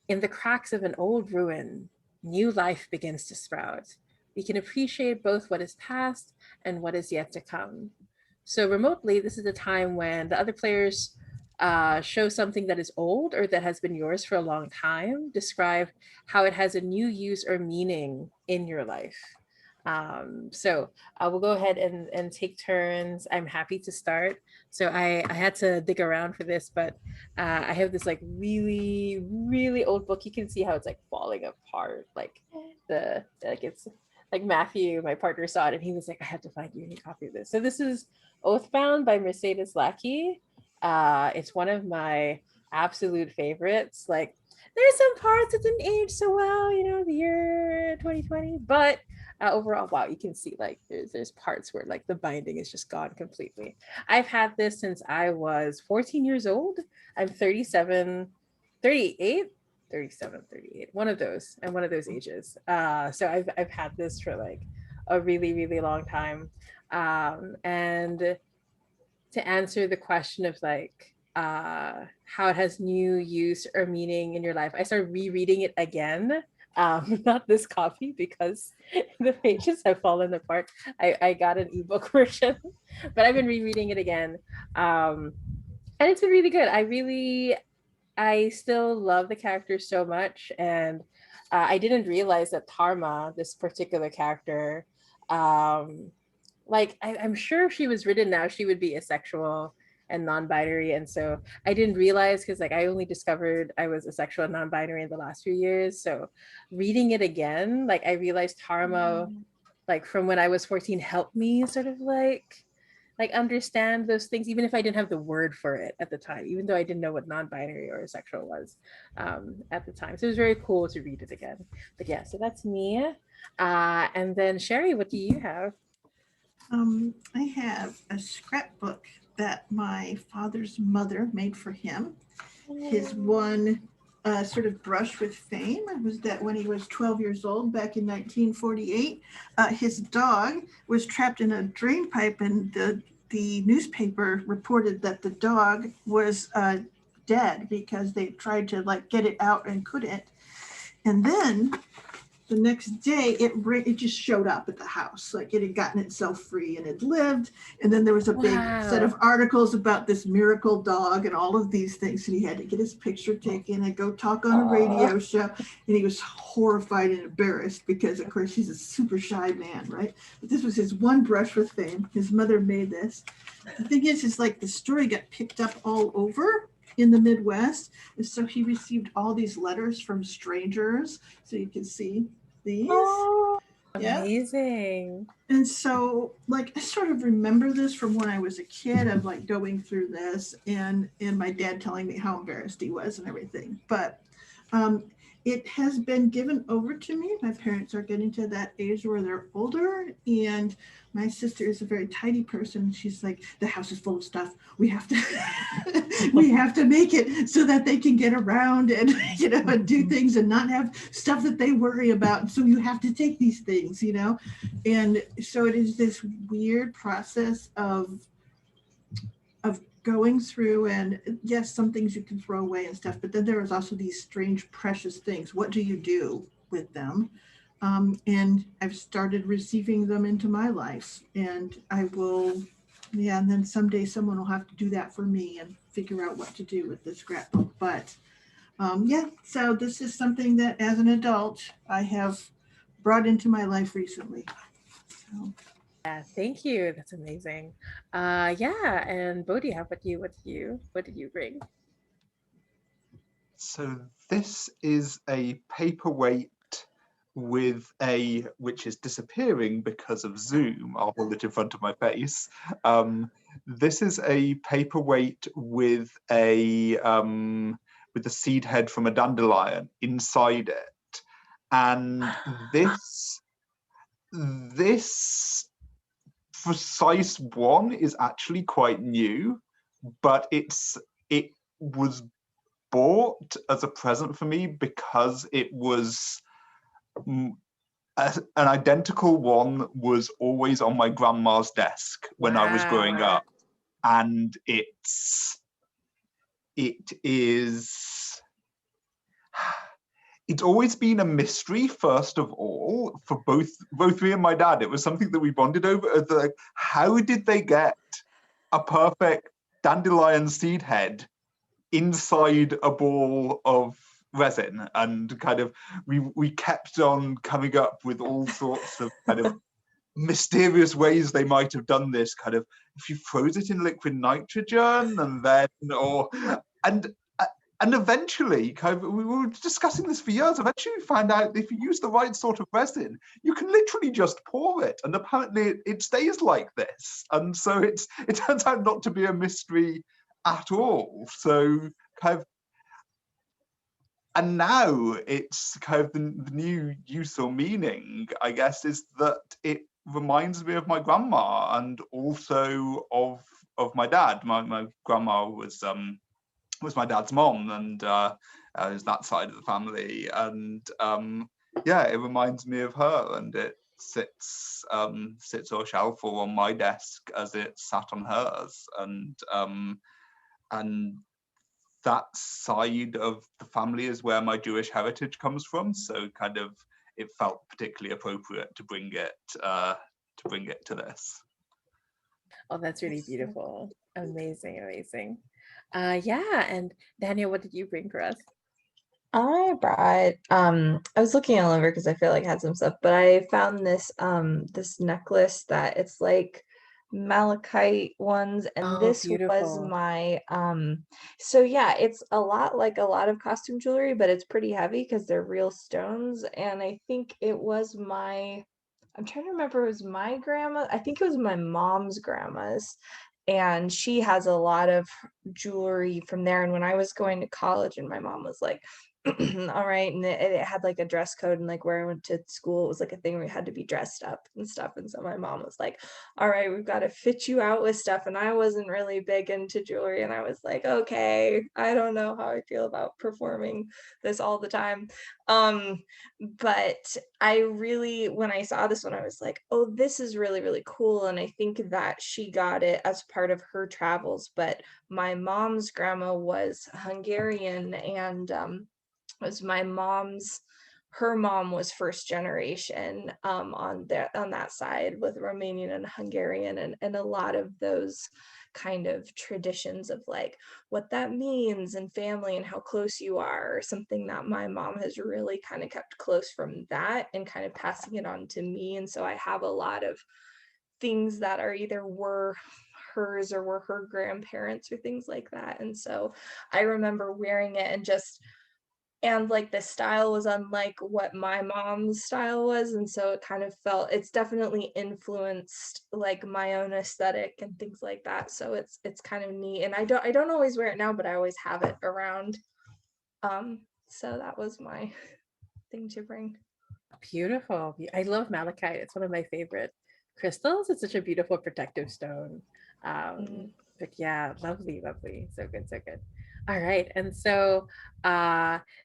Speaker 1: in the cracks of an old ruin, new life begins to sprout. We can appreciate both what is past and what is yet to come. So remotely, this is a time when the other players show something that is old or that has been yours for a long time. Describe how it has a new use or meaning in your life. So we'll go ahead and take turns. I'm happy to start. So I had to dig around for this, but I have this like really, really old book. You can see how it's like falling apart. Like it's like Matthew, my partner, saw it and he was like, I have to find you a copy of this. So this is Oathbound by Mercedes Lackey. It's one of my absolute favorites. Like there's some parts that didn't age so well, you know, the year 2020, but overall, wow, you can see like there's parts where like the binding is just gone completely. I've had this since I was 14 years old. I'm 37, 38, 37, 38, one of those, and one of those ages. So I've had this for like a really, really long time. And to answer the question of like how it has new use or meaning in your life, I started rereading it again. Not this copy because the pages have fallen apart. I got an ebook version, but I've been rereading it again. And it's been really good. I still love the character so much. And I didn't realize that Tarma, this particular character, like I'm sure if she was written now, she would be asexual and non-binary. And so I didn't realize because like I only discovered I was asexual and non-binary in the last few years. So reading it again, like I realized Tarma, like from when I was 14, helped me sort of like understand those things, even if I didn't have the word for it at the time, even though I didn't know what non-binary or asexual was at the time. So it was very cool to read it again. But yeah, so that's me. And then Sherry, what do you have?
Speaker 3: I have a scrapbook that my father's mother made for him. His one sort of brush with fame was that when he was 12 years old back in 1948, his dog was trapped in a drain pipe, and the newspaper reported that the dog was dead because they tried to like get it out and couldn't. And then the next day it just showed up at the house, like it had gotten itself free and it lived. And then there was a big set of articles about this miracle dog and all of these things, and he had to get his picture taken and go talk on a radio show, and he was horrified and embarrassed because of course he's a super shy man, right? But this was his one brush with fame. His mother made this. The thing is like the story got picked up all over in the Midwest, and so he received all these letters from strangers. So you can see these.
Speaker 1: Amazing.
Speaker 3: And so like I sort of remember this from when I was a kid of like going through this and my dad telling me how embarrassed he was and everything. But it has been given over to me. My parents are getting to that age where they're older, and my sister is a very tidy person. She's like, the house is full of stuff. We have to we have to make it so that they can get around and and do things and not have stuff that they worry about. So you have to take these things, and so it is this weird process of going through, and yes, some things you can throw away and stuff, but then there is also these strange precious things. What do you do with them? And I've started receiving them into my life, and I will, and then someday someone will have to do that for me and figure out what to do with the scrapbook. But so this is something that as an adult I have brought into my life recently. So.
Speaker 1: Yeah, thank you. That's amazing. Yeah, and Bodhi, how about you? What did you bring?
Speaker 4: So this is a paperweight which is disappearing because of Zoom. I'll hold it in front of my face. This is a paperweight with a seed head from a dandelion inside it, and this precise one is actually quite new, but it was bought as a present for me because it was an identical one was always on my grandma's desk when I was growing up, and it's always been a mystery, first of all, for both me and my dad. It was something that we bonded over. Like, how did they get a perfect dandelion seed head inside a ball of resin, and kind of we kept on coming up with all sorts of kind of mysterious ways they might have done this, kind of if you froze it in liquid nitrogen, and then and and eventually, kind of, we were discussing this for years. Eventually, we found out if you use the right sort of resin, you can literally just pour it, and apparently it stays like this. And so it turns out not to be a mystery at all. So kind of, and now it's kind of the new use or meaning, I guess, is that it reminds me of my grandma and also of my dad. My grandma was my dad's mom, and it was that side of the family, and yeah, it reminds me of her, and it sits on a shelf or on my desk as it sat on hers, and that side of the family is where my Jewish heritage comes from, so kind of it felt particularly appropriate to bring it to this.
Speaker 1: Oh, that's really beautiful. Amazing, amazing. Yeah, and Daniel, what did you bring for us?
Speaker 2: I brought I was looking all over because I feel like I had some stuff, but I found this this necklace that it's like malachite ones, and
Speaker 1: Oh,
Speaker 2: this was
Speaker 1: beautiful.
Speaker 2: my so yeah, it's a lot like a lot of costume jewelry, but it's pretty heavy because they're real stones, and I think it was my I'm trying to remember, it was my grandma, I think it was my mom's grandma's, and she has a lot of jewelry from there. And when I was going to college and my mom was like, all right, and it had like a dress code, and like where I went to school, it was like a thing where you had to be dressed up and stuff. And so my mom was like, all right, we've got to fit you out with stuff. And I wasn't really big into jewelry, and I was like, okay, I don't know how I feel about performing this all the time. But I really, when I saw this one, I was like, oh, this is really, really cool. And I think that she got it as part of her travels. But my mom's grandma was Hungarian, and was my mom's, her mom was first generation on that side with Romanian and Hungarian, and a lot of those kind of traditions of like what that means and family and how close you are, something that my mom has really kind of kept close from that and kind of passing it on to me. And so I have a lot of things that are either were hers or were her grandparents or things like that. And so I remember wearing it and like the style was unlike what my mom's style was, and so it kind of felt, it's definitely influenced like my own aesthetic and things like that. So it's kind of neat, and I don't always wear it now, but I always have it around. So that was my thing to bring.
Speaker 1: Beautiful. I love malachite. It's one of my favorite crystals. It's such a beautiful protective stone. But yeah, lovely, lovely. So good, so good. All right. And so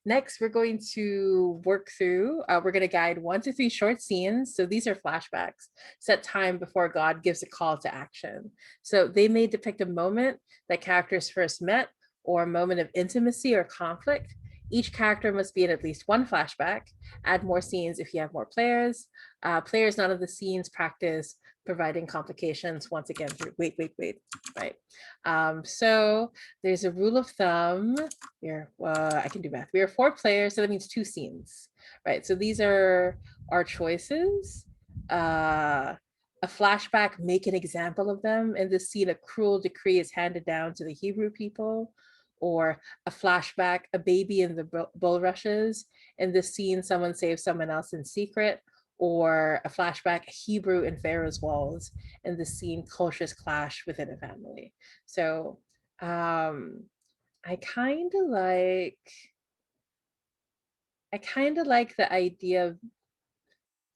Speaker 1: next we're going to work through, we're going to guide 1 to 3 short scenes. So these are flashbacks, set time before God gives a call to action. So they may depict a moment that characters first met, or a moment of intimacy or conflict. Each character must be in at least 1 flashback. Add more scenes if you have more players. Players, none of the scenes practice providing complications once again through, wait, right. So there's a rule of thumb here. I can do math. We are 4 players, so that means 2 scenes, right? So these are our choices. A flashback, make an example of them. In this scene, a cruel decree is handed down to the Hebrew people. Or a flashback, a baby in the bulrushes. In this scene, someone saves someone else in secret. Or a flashback, Hebrew in Pharaoh's walls. In the scene, cultures clash within a family. So I kind of like the idea of,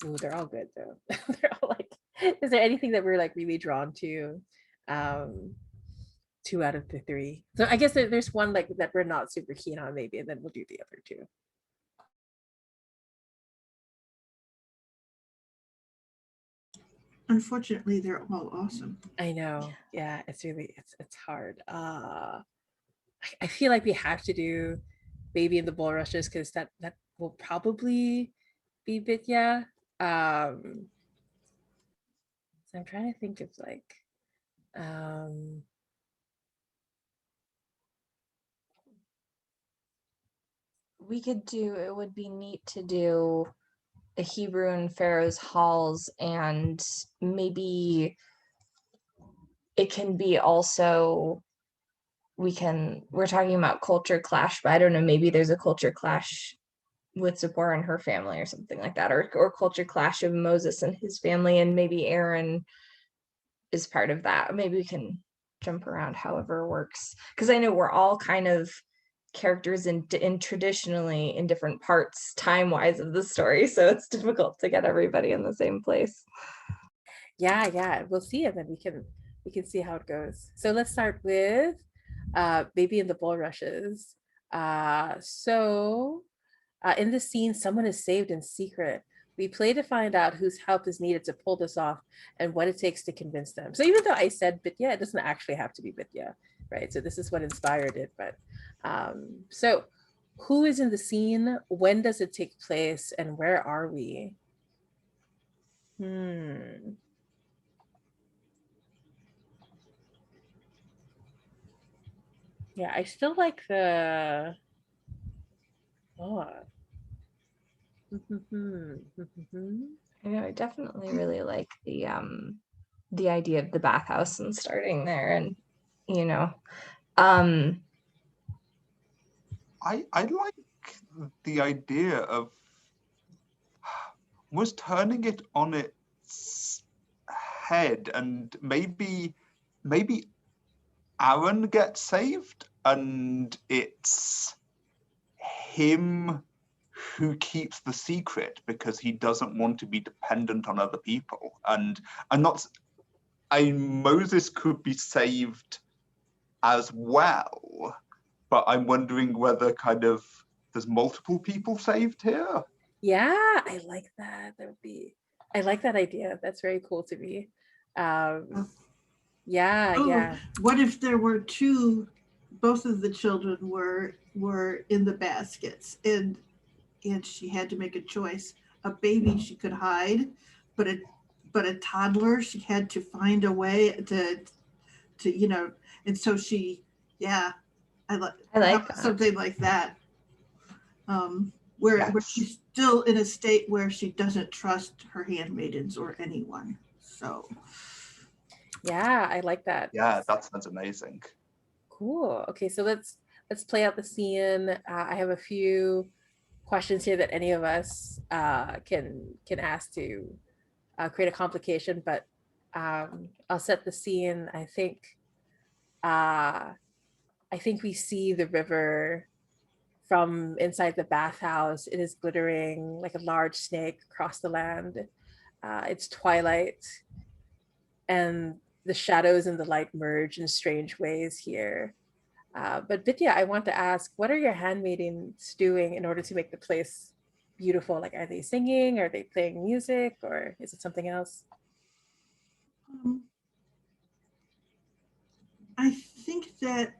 Speaker 1: ooh, they're all good though. They're all like, is there anything that we're like really drawn to? 2 out of the 3. So I guess there's one like that we're not super keen on maybe, and then we'll do the other 2.
Speaker 3: Unfortunately, they're all awesome.
Speaker 1: I know. Yeah, it's really, it's hard. I feel like we have to do Baby in the Bulrushes because that will probably be Vidya. So I'm trying to think of like
Speaker 2: We could do, it would be neat to do the Hebrew and Pharaoh's halls, and maybe it can be also, we're talking about culture clash, but I don't know, maybe there's a culture clash with Zipporah and her family or something like that, or culture clash of Moses and his family, and maybe Aaron is part of that. Maybe we can jump around however it works, because I know we're all kind of characters in traditionally in different parts time wise of the story, so it's difficult to get everybody in the same place.
Speaker 1: Yeah, we'll see, and then we can see how it goes. So let's start with Baby and the Bulrushes. In this scene, someone is saved in secret. We play to find out whose help is needed to pull this off and what it takes to convince them. So even though I said Bitya, it doesn't actually have to be Bitya, right? So this is what inspired it. But so who is in the scene? When does it take place? And where are we? Yeah, I still like the
Speaker 2: I know, I definitely really like the idea of the bathhouse and starting there, and you know,
Speaker 4: I like the idea of was turning it on its head, and maybe Aaron gets saved and it's him who keeps the secret because he doesn't want to be dependent on other people. And Moses could be saved as well, but I'm wondering whether kind of there's multiple people saved here.
Speaker 1: Yeah, I like that. I like that idea. That's very cool to me. Yeah.
Speaker 3: What if there were both of the children were in the baskets, and she had to make a choice. A baby she could hide, but a toddler she had to find a way to and so I like
Speaker 2: that.
Speaker 3: Something like that. Where she's still in a state where she doesn't trust her handmaidens or anyone. So
Speaker 1: yeah, I like that.
Speaker 4: Yeah, that sounds amazing.
Speaker 1: Cool. Okay, so let's play out the scene. I have a few questions here that any of us can ask to create a complication, but I'll set the scene. I think we see the river from inside the bathhouse. It is glittering like a large snake across the land. It's twilight, and the shadows and the light merge in strange ways here. But Vidya, I want to ask, what are your handmaidens doing in order to make the place beautiful? Like, are they singing? Are they playing music? Or is it something else?
Speaker 3: I think that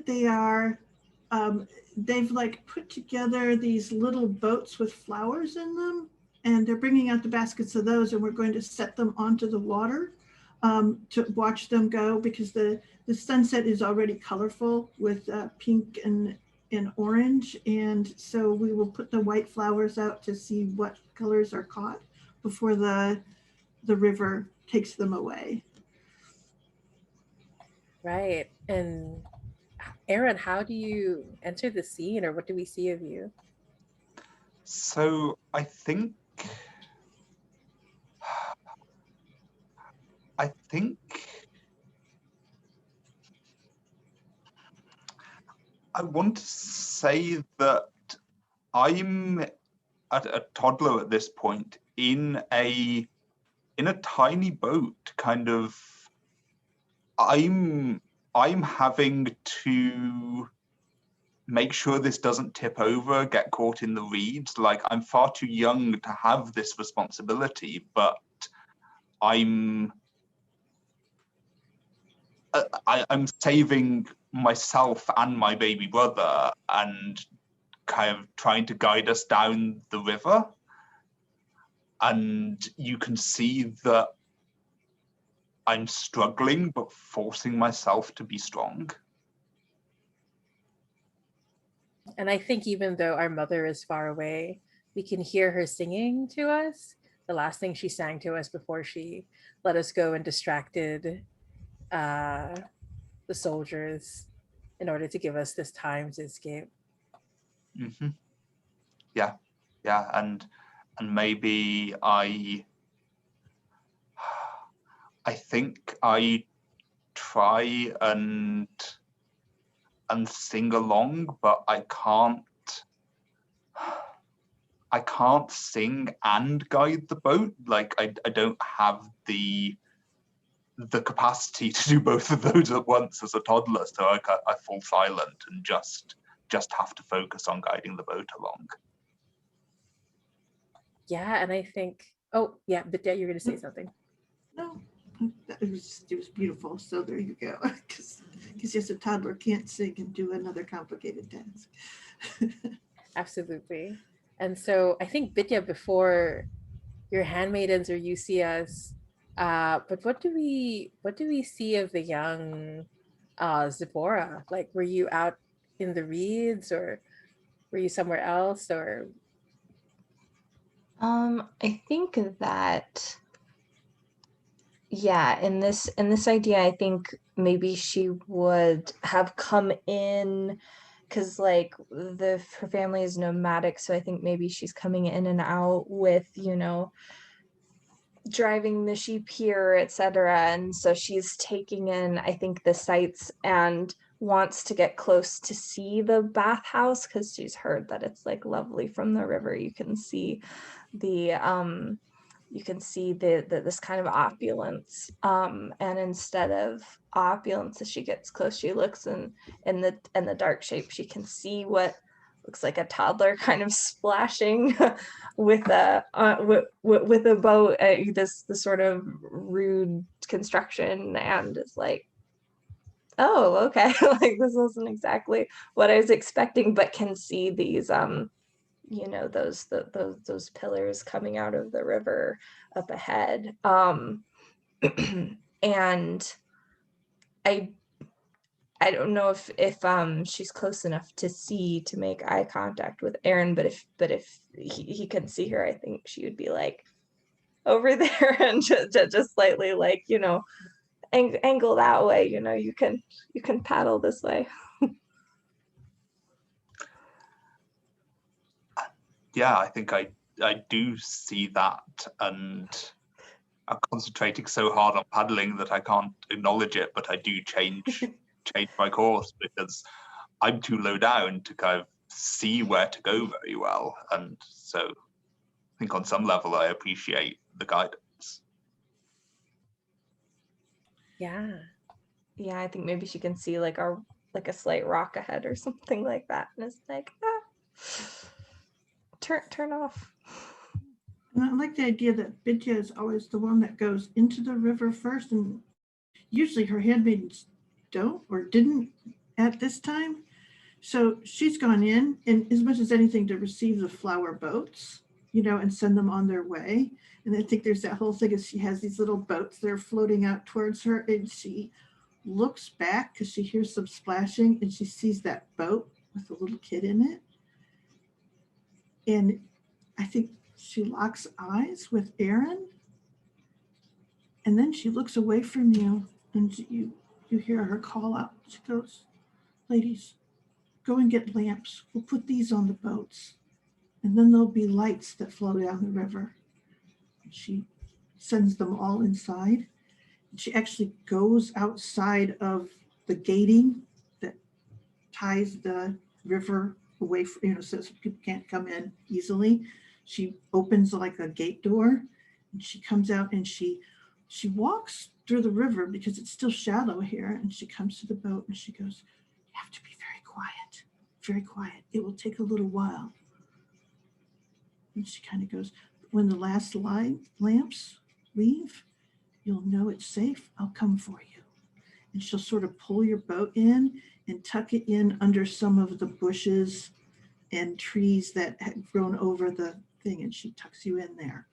Speaker 3: they are, they've like put together these little boats with flowers in them, and they're bringing out the baskets of those, and we're going to set them onto the water to watch them go, because the sunset is already colorful with pink and orange, and so we will put the white flowers out to see what colors are caught before the river takes them away.
Speaker 1: Right. And Aaron, how do you enter the scene, or what do we see of you?
Speaker 4: So I think I want to say that I'm a toddler at this point in a tiny boat, kind of. I'm having to make sure this doesn't tip over, get caught in the reeds. Like, I'm far too young to have this responsibility, but I'm saving myself and my baby brother and kind of trying to guide us down the river. And you can see that I'm struggling, but forcing myself to be strong.
Speaker 1: And I think even though our mother is far away, we can hear her singing to us. The last thing she sang to us before she let us go and distracted uh, the soldiers in order to give us this time to escape.
Speaker 4: Mm-hmm. Yeah, yeah, and maybe I think I try and sing along, but I can't sing and guide the boat. Like I don't have the capacity to do both of those at once as a toddler, so I fall silent and just have to focus on guiding the boat along.
Speaker 1: Yeah, and I think, oh yeah, but yeah, you're gonna say something.
Speaker 3: No, it was beautiful. So there you go. Because yes, a toddler can't sing and do another complicated task.
Speaker 1: Absolutely. And so I think Bitya, before your handmaidens or you see us, but what do we see of the young Zipporah? Like, were you out in the reeds, or were you somewhere else, or
Speaker 2: I think that, yeah, in this idea, I think maybe she would have come in because like her family is nomadic, so I think maybe she's coming in and out with, driving the sheep here, etc. And so she's taking in, I think, the sights and wants to get close to see the bathhouse because she's heard that it's like lovely from the river. You can see the this kind of opulence, and instead of opulence, as she gets close, she looks in the dark shape, she can see what looks like a toddler kind of splashing with a with a boat, this sort of rude construction, and it's like, oh, okay. Like this wasn't exactly what I was expecting, but can see these those pillars coming out of the river up ahead. And I don't know if she's close enough to see to make eye contact with Aaron, but if he couldn't see her, I think she would be like over there and just slightly like, angle that way, you can paddle this way.
Speaker 4: Yeah, I think I do see that, and I'm concentrating so hard on paddling that I can't acknowledge it, but I do change my course because I'm too low down to kind of see where to go very well. And so I think on some level I appreciate the guidance.
Speaker 1: yeah.
Speaker 2: Yeah, I think maybe she can see like a slight rock ahead or something like that, and it's like, turn off.
Speaker 3: And I like the idea that Bidya is always the one that goes into the river first, and usually her handmaidens don't or didn't at this time. So she's gone in, and as much as anything, to receive the flower boats, and send them on their way. And I think there's that whole thing is she has these little boats that are floating out towards her, and she looks back because she hears some splashing, and she sees that boat with a little kid in it. And I think she locks eyes with Aaron, and then she looks away from you, and you hear her call out. She goes, "Ladies, go and get lamps. We'll put these on the boats, and then there'll be lights that flow down the river." And she sends them all inside. And she actually goes outside of the gating that ties the river away from, so people can't come in easily. She opens like a gate door, and she comes out, and she walks through the river because it's still shallow here. And she comes to the boat, and she goes, "You have to be very quiet. Very quiet. It will take a little while." And she kind of goes, "When the last lamps leave, you'll know it's safe. I'll come for you." And she'll sort of pull your boat in and tuck it in under some of the bushes and trees that had grown over the thing. And she tucks you in there.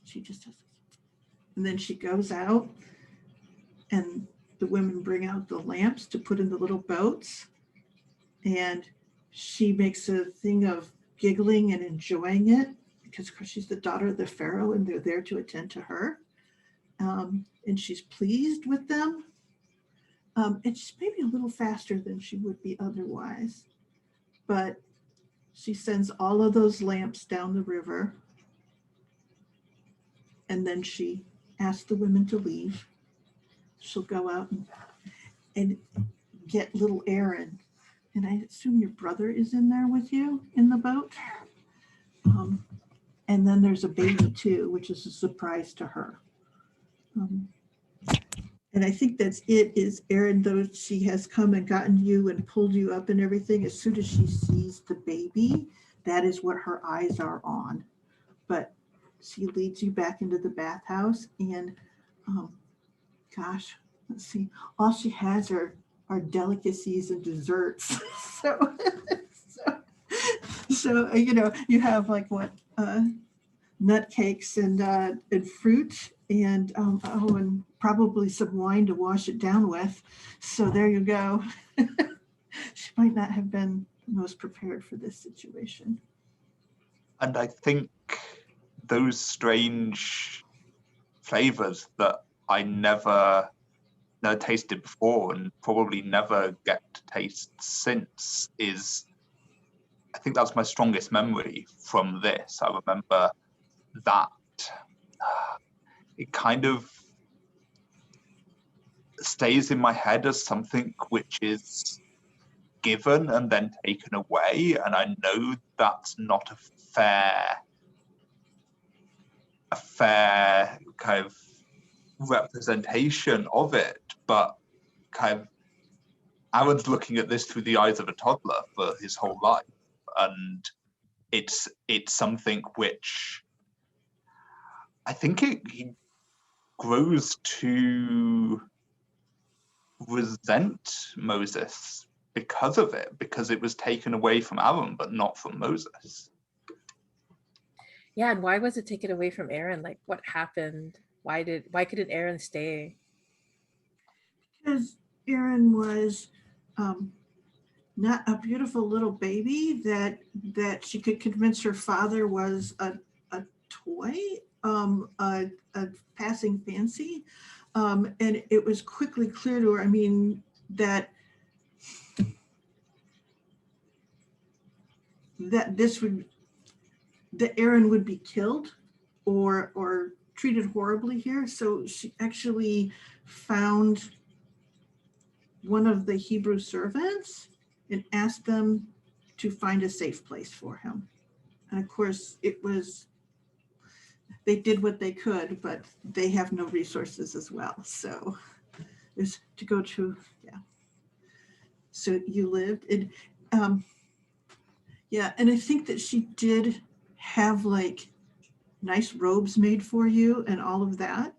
Speaker 3: She just does this. And then she goes out, and the women bring out the lamps to put in the little boats. And she makes a thing of giggling and enjoying it because, of course, she's the daughter of the Pharaoh and they're there to attend to her. And she's pleased with them. And she's maybe a little faster than she would be otherwise. But she sends all of those lamps down the river. And then she asks the women to leave. She'll go out and get little Aaron. And I assume your brother is in there with you in the boat. And then there's a baby too, which is a surprise to her. And I think that's it, is Aaron, though she has come and gotten you and pulled you up and everything, as soon as she sees the baby, that is what her eyes are on. But she leads you back into the bathhouse and gosh, let's see, all she has are delicacies and desserts. So you know, you have like what, nut cakes and fruit and and probably some wine to wash it down with. So there you go. She might not have been the most prepared for this situation.
Speaker 4: And I think those strange flavors that I never tasted before and probably never get to taste since is, I think that's my strongest memory from this. I remember that it kind of stays in my head as something which is given and then taken away, and I know that's not a fair kind of representation of it, but kind of Aaron's looking at this through the eyes of a toddler for his whole life, and it's something which I think he grows to resent Moses because of it, because it was taken away from Aaron but not from Moses.
Speaker 1: Yeah, and why was it taken away from Aaron? Like, what happened? Why couldn't Aaron stay?
Speaker 3: Because Aaron was not a beautiful little baby that she could convince her father was a toy, a passing fancy. And it was quickly clear to her, I mean, that Aaron would be killed or treated horribly here. So she actually found one of the Hebrew servants and asked them to find a safe place for him. And of course, they did what they could, but they have no resources as well. So there's to go to, yeah. So you lived in, yeah, and I think that she did have like nice robes made for you and all of that.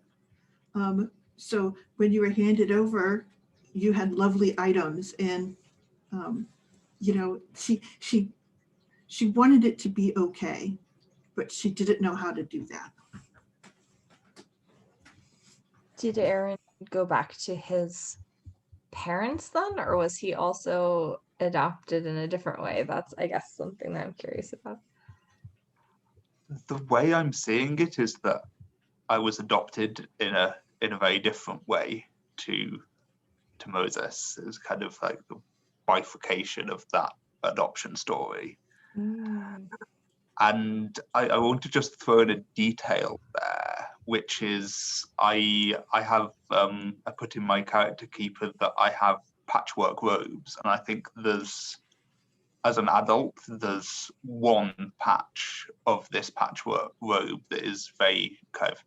Speaker 3: So when you were handed over, you had lovely items, and you know, she wanted it to be okay, but she didn't know how to do that.
Speaker 2: Did Aaron go back to his parents then, or was he also adopted in a different way? That's, I guess, something that I'm curious about.
Speaker 4: The way I'm seeing it is that I was adopted in a very different way to Moses. It was kind of like the bifurcation of that adoption story. And I want to just throw in a detail there, which is I put in my character keeper that I have patchwork robes, and I think as an adult, there's one patch of this patchwork robe that is very kind of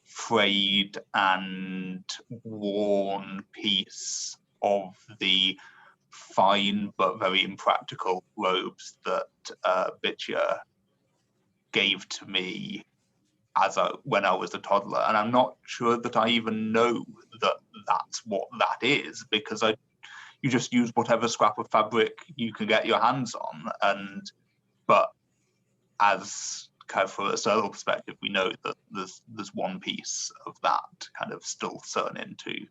Speaker 4: frayed and worn piece of the fine but very impractical robes that Bitya gave to me when I was a toddler, and I'm not sure that I even know that that's what that is, because you just use whatever scrap of fabric you can get your hands on, but as kind of from a social perspective, we know that there's one piece of that kind of still sewn into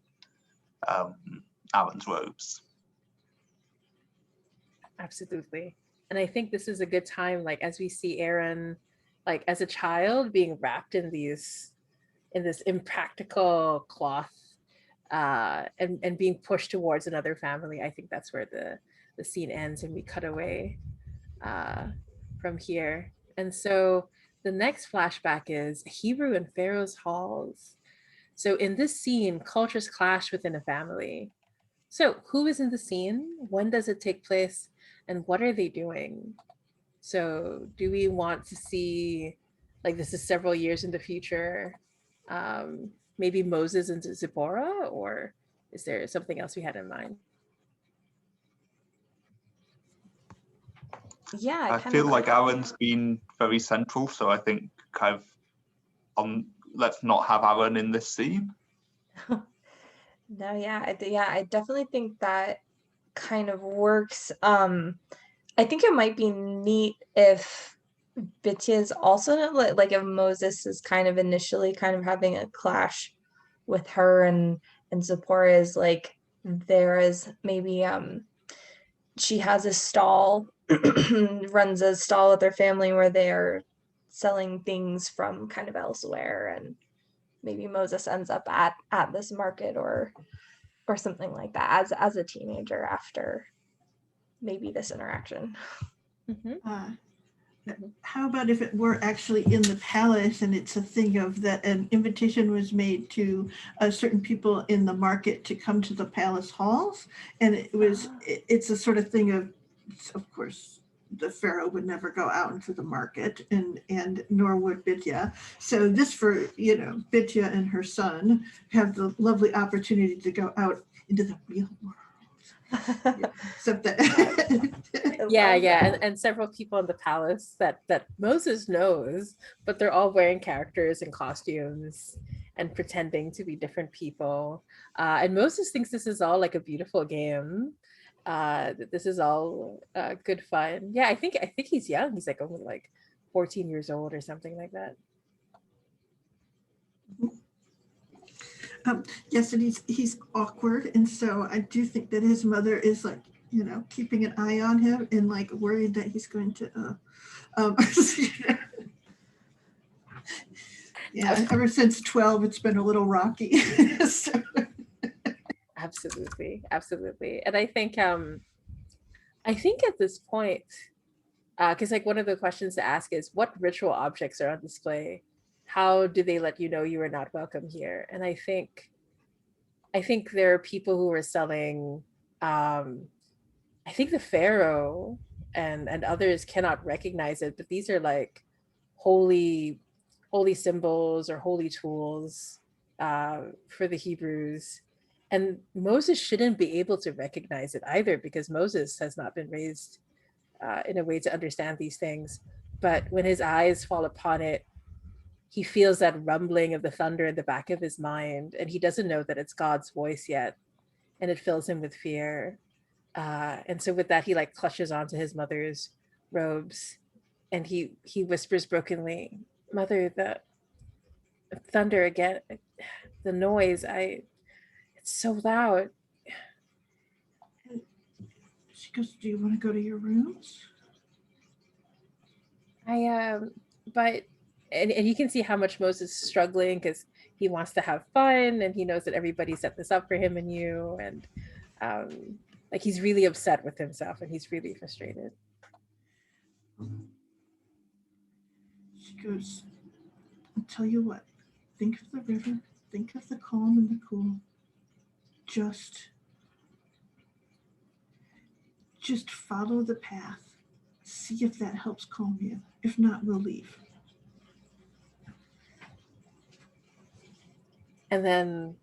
Speaker 4: Aaron's robes.
Speaker 1: Absolutely. And I think this is a good time, like as we see Aaron, like as a child being wrapped in this impractical cloth, and being pushed towards another family. I think that's where the scene ends and we cut away uh, from here. And so the next flashback is Hebrew and Pharaoh's halls. So in this scene, cultures clash within a family. So who is in the scene? When does it take place? And what are they doing? So do we want to see, like this is several years in the future, maybe Moses and Zipporah, or is there something else we had in mind?
Speaker 2: Yeah,
Speaker 4: I feel like Aaron's been very central, so I think kind of let's not have Aaron in this scene.
Speaker 2: No, yeah, I definitely think that kind of works. I think it might be neat if Bitya is also like if Moses is kind of initially kind of having a clash with her, and Zipporah is like there is maybe she has a stall, runs a stall with her family where they're selling things from kind of elsewhere, and maybe Moses ends up at this market or something like that as a teenager after maybe this interaction.
Speaker 3: How about if it were actually in the palace and it's a thing of that an invitation was made to certain people in the market to come to the palace halls, and it's a sort of thing of course the pharaoh would never go out into the market, and nor would Bitya. So this for Bitya and her son have the lovely opportunity to go out into the real world. Except that
Speaker 1: yeah, and several people in the palace that Moses knows, but they're all wearing characters and costumes and pretending to be different people. And Moses thinks this is all like a beautiful game. This is all good fun. Yeah, I think he's young. He's like only like 14 years old or something like that.
Speaker 3: Yes, and he's awkward, and so I do think that his mother is like keeping an eye on him and like worried that he's going to yeah, ever since 12 it's been a little rocky. So.
Speaker 1: Absolutely. And I think at this point, because like one of the questions to ask is what ritual objects are on display? How do they let you know you are not welcome here? And I think there are people who are selling, I think the pharaoh and others cannot recognize it, but these are like holy symbols or holy tools for the Hebrews. And Moses shouldn't be able to recognize it either, because Moses has not been raised in a way to understand these things. But when his eyes fall upon it, he feels that rumbling of the thunder in the back of his mind, and he doesn't know that it's God's voice yet, and it fills him with fear. And so with that, he like clutches onto his mother's robes, and he whispers brokenly, "Mother, the thunder again, the noise, it's so loud."
Speaker 3: She goes, "Do you want to go to your rooms?"
Speaker 1: But and you can see how much Moses is struggling, because he wants to have fun and he knows that everybody set this up for him and you, and like he's really upset with himself and he's really frustrated.
Speaker 3: She goes, "I'll tell you what, think of the river, think of the calm and the cool. Just follow the path. See if that helps calm you. If not, we'll leave."
Speaker 1: And then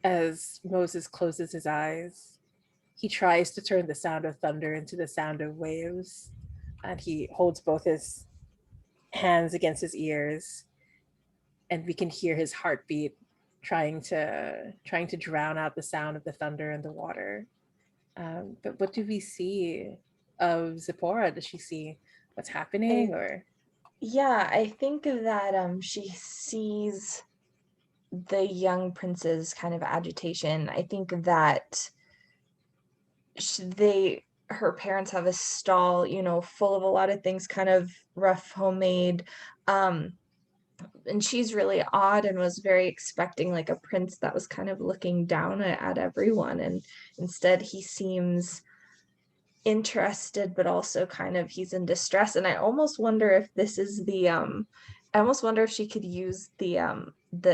Speaker 1: as Moses closes his eyes, he tries to turn the sound of thunder into the sound of waves, and he holds both his hands against his ears, and we can hear his heartbeat trying to drown out the sound of the thunder and the water. But what do we see of Zipporah? Does she see what's happening, or?
Speaker 2: Yeah, I think that she sees the young prince's kind of agitation. I think that her parents have a stall, you know, full of a lot of things, kind of rough homemade. And she's really odd and was very expecting like a prince that was kind of looking down at everyone. And instead he seems interested, but also kind of he's in distress. And I almost wonder if this is the I almost wonder if she could use the
Speaker 1: Your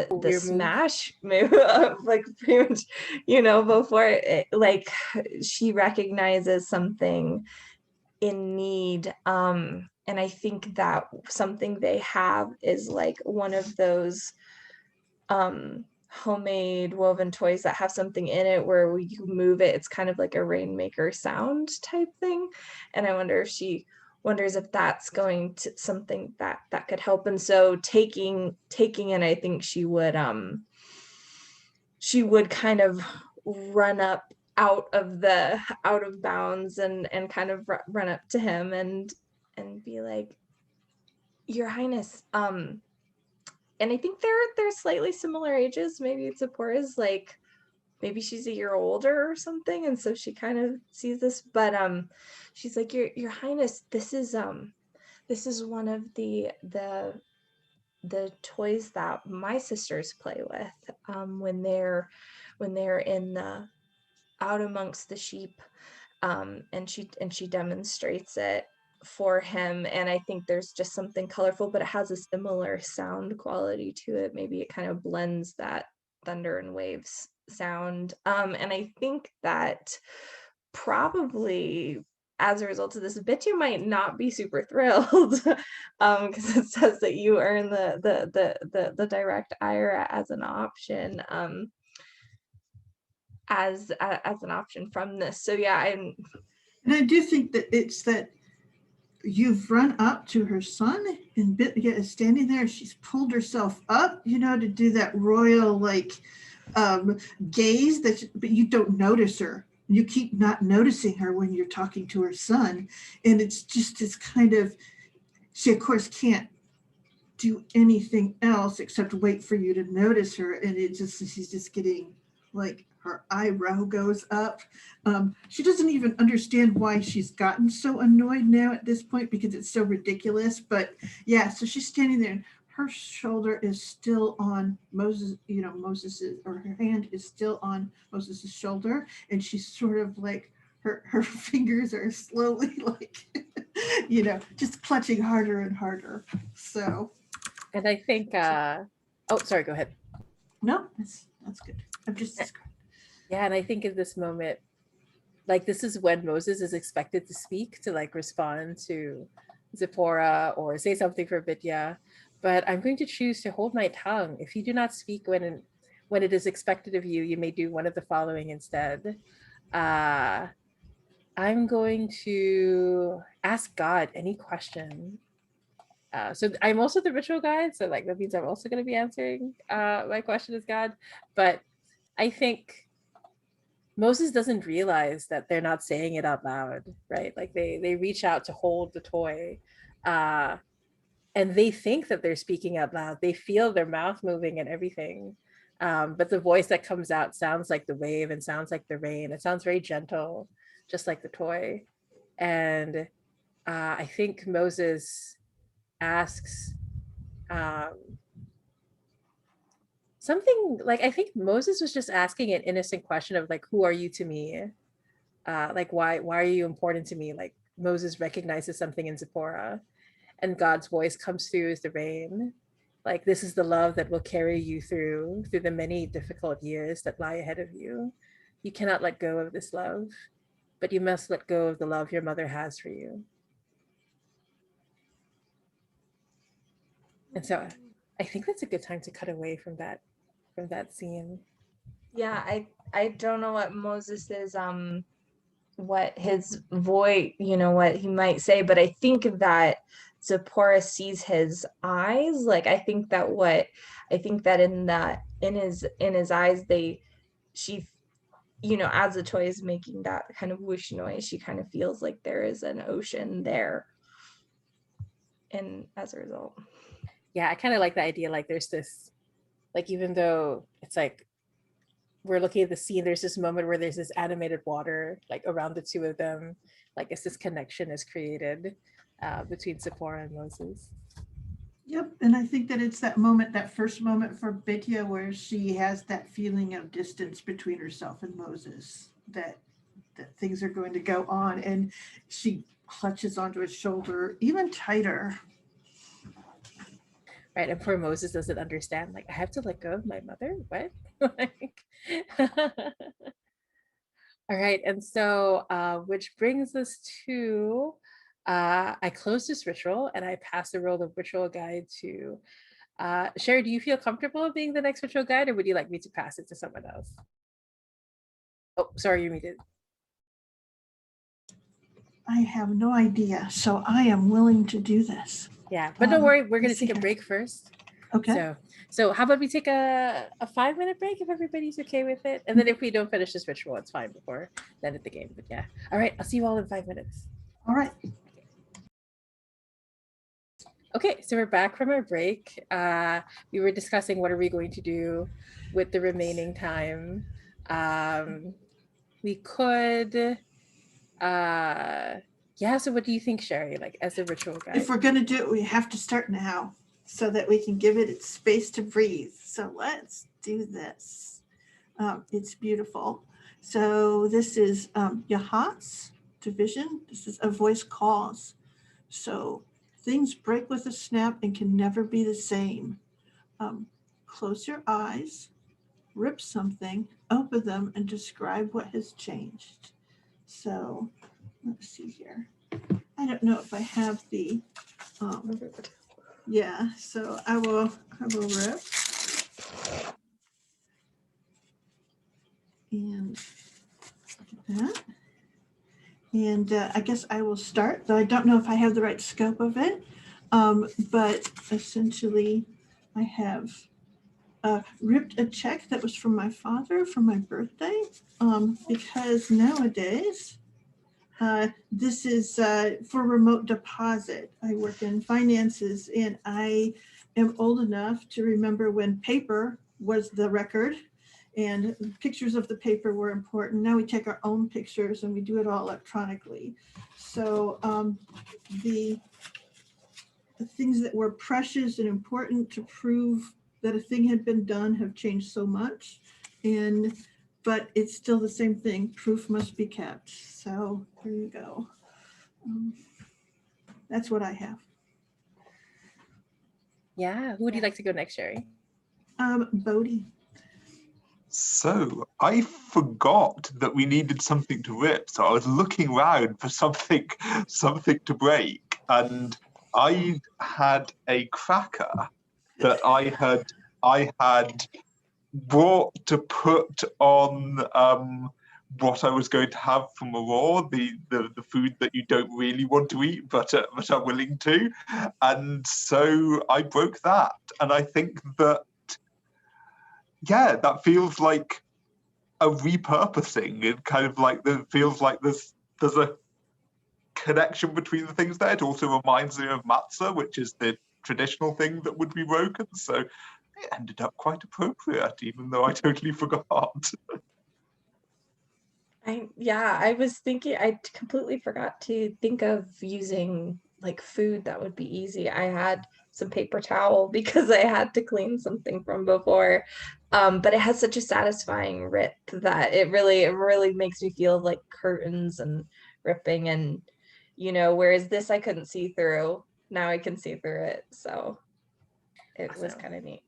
Speaker 1: move.
Speaker 2: smash move of like pretty much, you know, before it, like she recognizes something in need. And I think that something they have is like one of those homemade woven toys that have something in it where when you move it, it's kind of like a rainmaker sound type thing. And I wonder if she wonders if that's going to something that could help. And so taking it, I think she would kind of run up out of bounds and kind of run up to him and be like, Your Highness, and I think they're slightly similar ages. Maybe Zipporah's like, maybe she's a year older or something, and so she kind of sees this. But she's like, Your Highness, this is one of the toys that my sisters play with when they're in the out amongst the sheep. And she demonstrates it for him, and I think there's just something colorful, but it has a similar sound quality to it. Maybe it kind of blends that thunder and waves sound. And I think that probably as a result of this, Bitya might not be super thrilled because it says that you earn the direct ira as an option. As an option from this. So yeah,
Speaker 3: And I do think that it's that you've run up to her son and Bitya is standing there. She's pulled herself up, you know, to do that royal like gaze but you don't notice her. You keep not noticing her when you're talking to her son. And it's just this kind of, she of course can't do anything else except wait for you to notice her. And she's just getting like, her eyebrow goes up. She doesn't even understand why she's gotten so annoyed now at this point because it's so ridiculous. But yeah, so she's standing there and her shoulder is still on Moses, you know, Moses's, or her hand is still on Moses's shoulder. And she's sort of like, her fingers are slowly like, you know, just clutching harder and harder. So.
Speaker 1: And I think, oh, sorry, go ahead.
Speaker 3: No, that's good. I'm just describing.
Speaker 1: Yeah, and I think in this moment, like this is when Moses is expected to speak, to like respond to Zipporah or say something for Bitya. But I'm going to choose to hold my tongue. If you do not speak when it is expected of you, you may do one of the following instead. I'm going to ask God any question. So I'm also the ritual guide, so like that means I'm also going to be answering my question as God. But I think Moses doesn't realize that they're not saying it out loud, right? Like they reach out to hold the toy, uh, and they think that they're speaking out loud. They feel their mouth moving and everything, but the voice that comes out sounds like the wave and sounds like the rain. It sounds very gentle, just like the toy. And I think Moses asks something like, I think Moses was just asking an innocent question of like, who are you to me? Like why are you important to me? Like Moses recognizes something in Zipporah, and God's voice comes through as the rain. Like this is the love that will carry you through the many difficult years that lie ahead of you. You cannot let go of this love, but you must let go of the love your mother has for you. And so I think that's a good time to cut away from that scene.
Speaker 2: yeah, I don't know what Moses is what his voice, you know, what he might say, but I think that Zipporah sees his eyes. Like I think that in his eyes, she, you know, as the toy is making that kind of whoosh noise, she kind of feels like there is an ocean there. And as a result.
Speaker 1: Yeah, I kind of like the idea, like there's this, like even though it's like we're looking at the scene, there's this moment where there's this animated water like around the two of them, like as this connection is created between Zipporah and Moses.
Speaker 3: Yep, and I think that it's that moment, that first moment for Betya, where she has that feeling of distance between herself and Moses, that things are going to go on, and she clutches onto his shoulder even tighter.
Speaker 1: Right, and poor Moses doesn't understand, like, I have to let go of my mother? What? Like, all right, and so which brings us to I close this ritual and I pass the role of ritual guide to Sherry. Do you feel comfortable being the next ritual guide, or would you like me to pass it to someone else? Oh, sorry, you muted.
Speaker 3: I have no idea, so I am willing to do this.
Speaker 1: Yeah, but don't worry, we're gonna
Speaker 3: let's see
Speaker 1: take a
Speaker 3: here.
Speaker 1: break first.
Speaker 3: Okay.
Speaker 1: So how about we take a 5-minute break if everybody's okay with it, and then if we don't finish this ritual, it's fine before the end of the game. But yeah, all right, I'll see you all in 5 minutes.
Speaker 3: All right.
Speaker 1: Okay, so we're back from our break. We were discussing what are we going to do with the remaining time. We could, yeah. So what do you think, Sherry? Like as a ritual guide?
Speaker 3: If we're going to do it, we have to start now so that we can give it its space to breathe. So let's do this. It's beautiful. So this is Yahat's division. This is a voice calls. So things break with a snap and can never be the same. Close your eyes, rip something, open them, and describe what has changed. So let's see here. I don't know if I have the, yeah, so I will rip. And that. And I guess I will start, though I don't know if I have the right scope of it. But essentially, I have ripped a check that was from my father for my birthday, because nowadays, this is for remote deposit. I work in finances, and I am old enough to remember when paper was the record and pictures of the paper were important. Now we take our own pictures and we do it all electronically. So the things that were precious and important to prove that a thing had been done have changed so much. But it's still the same thing. Proof must be kept. So there you go. That's what I have.
Speaker 1: Yeah, who would you like to go next, Sherry?
Speaker 3: Bodhi.
Speaker 4: So I forgot that we needed something to rip. So I was looking around for something to break, and I had a cracker that I had brought to put on what I was going to have from Aurora, the food that you don't really want to eat but are willing to, and so I broke that, and I think that, yeah, that feels like a repurposing. It kind of like feels like there's a connection between the things there. It also reminds me of matzah, which is the traditional thing that would be broken. So it ended up quite appropriate, even though I totally forgot.
Speaker 2: I was thinking, I completely forgot to think of using like food that would be easy. I had some paper towel because I had to clean something from before. But it has such a satisfying rip that it really makes me feel like curtains and ripping, and whereas this I couldn't see through. Now I can see through it. So it was kind of neat.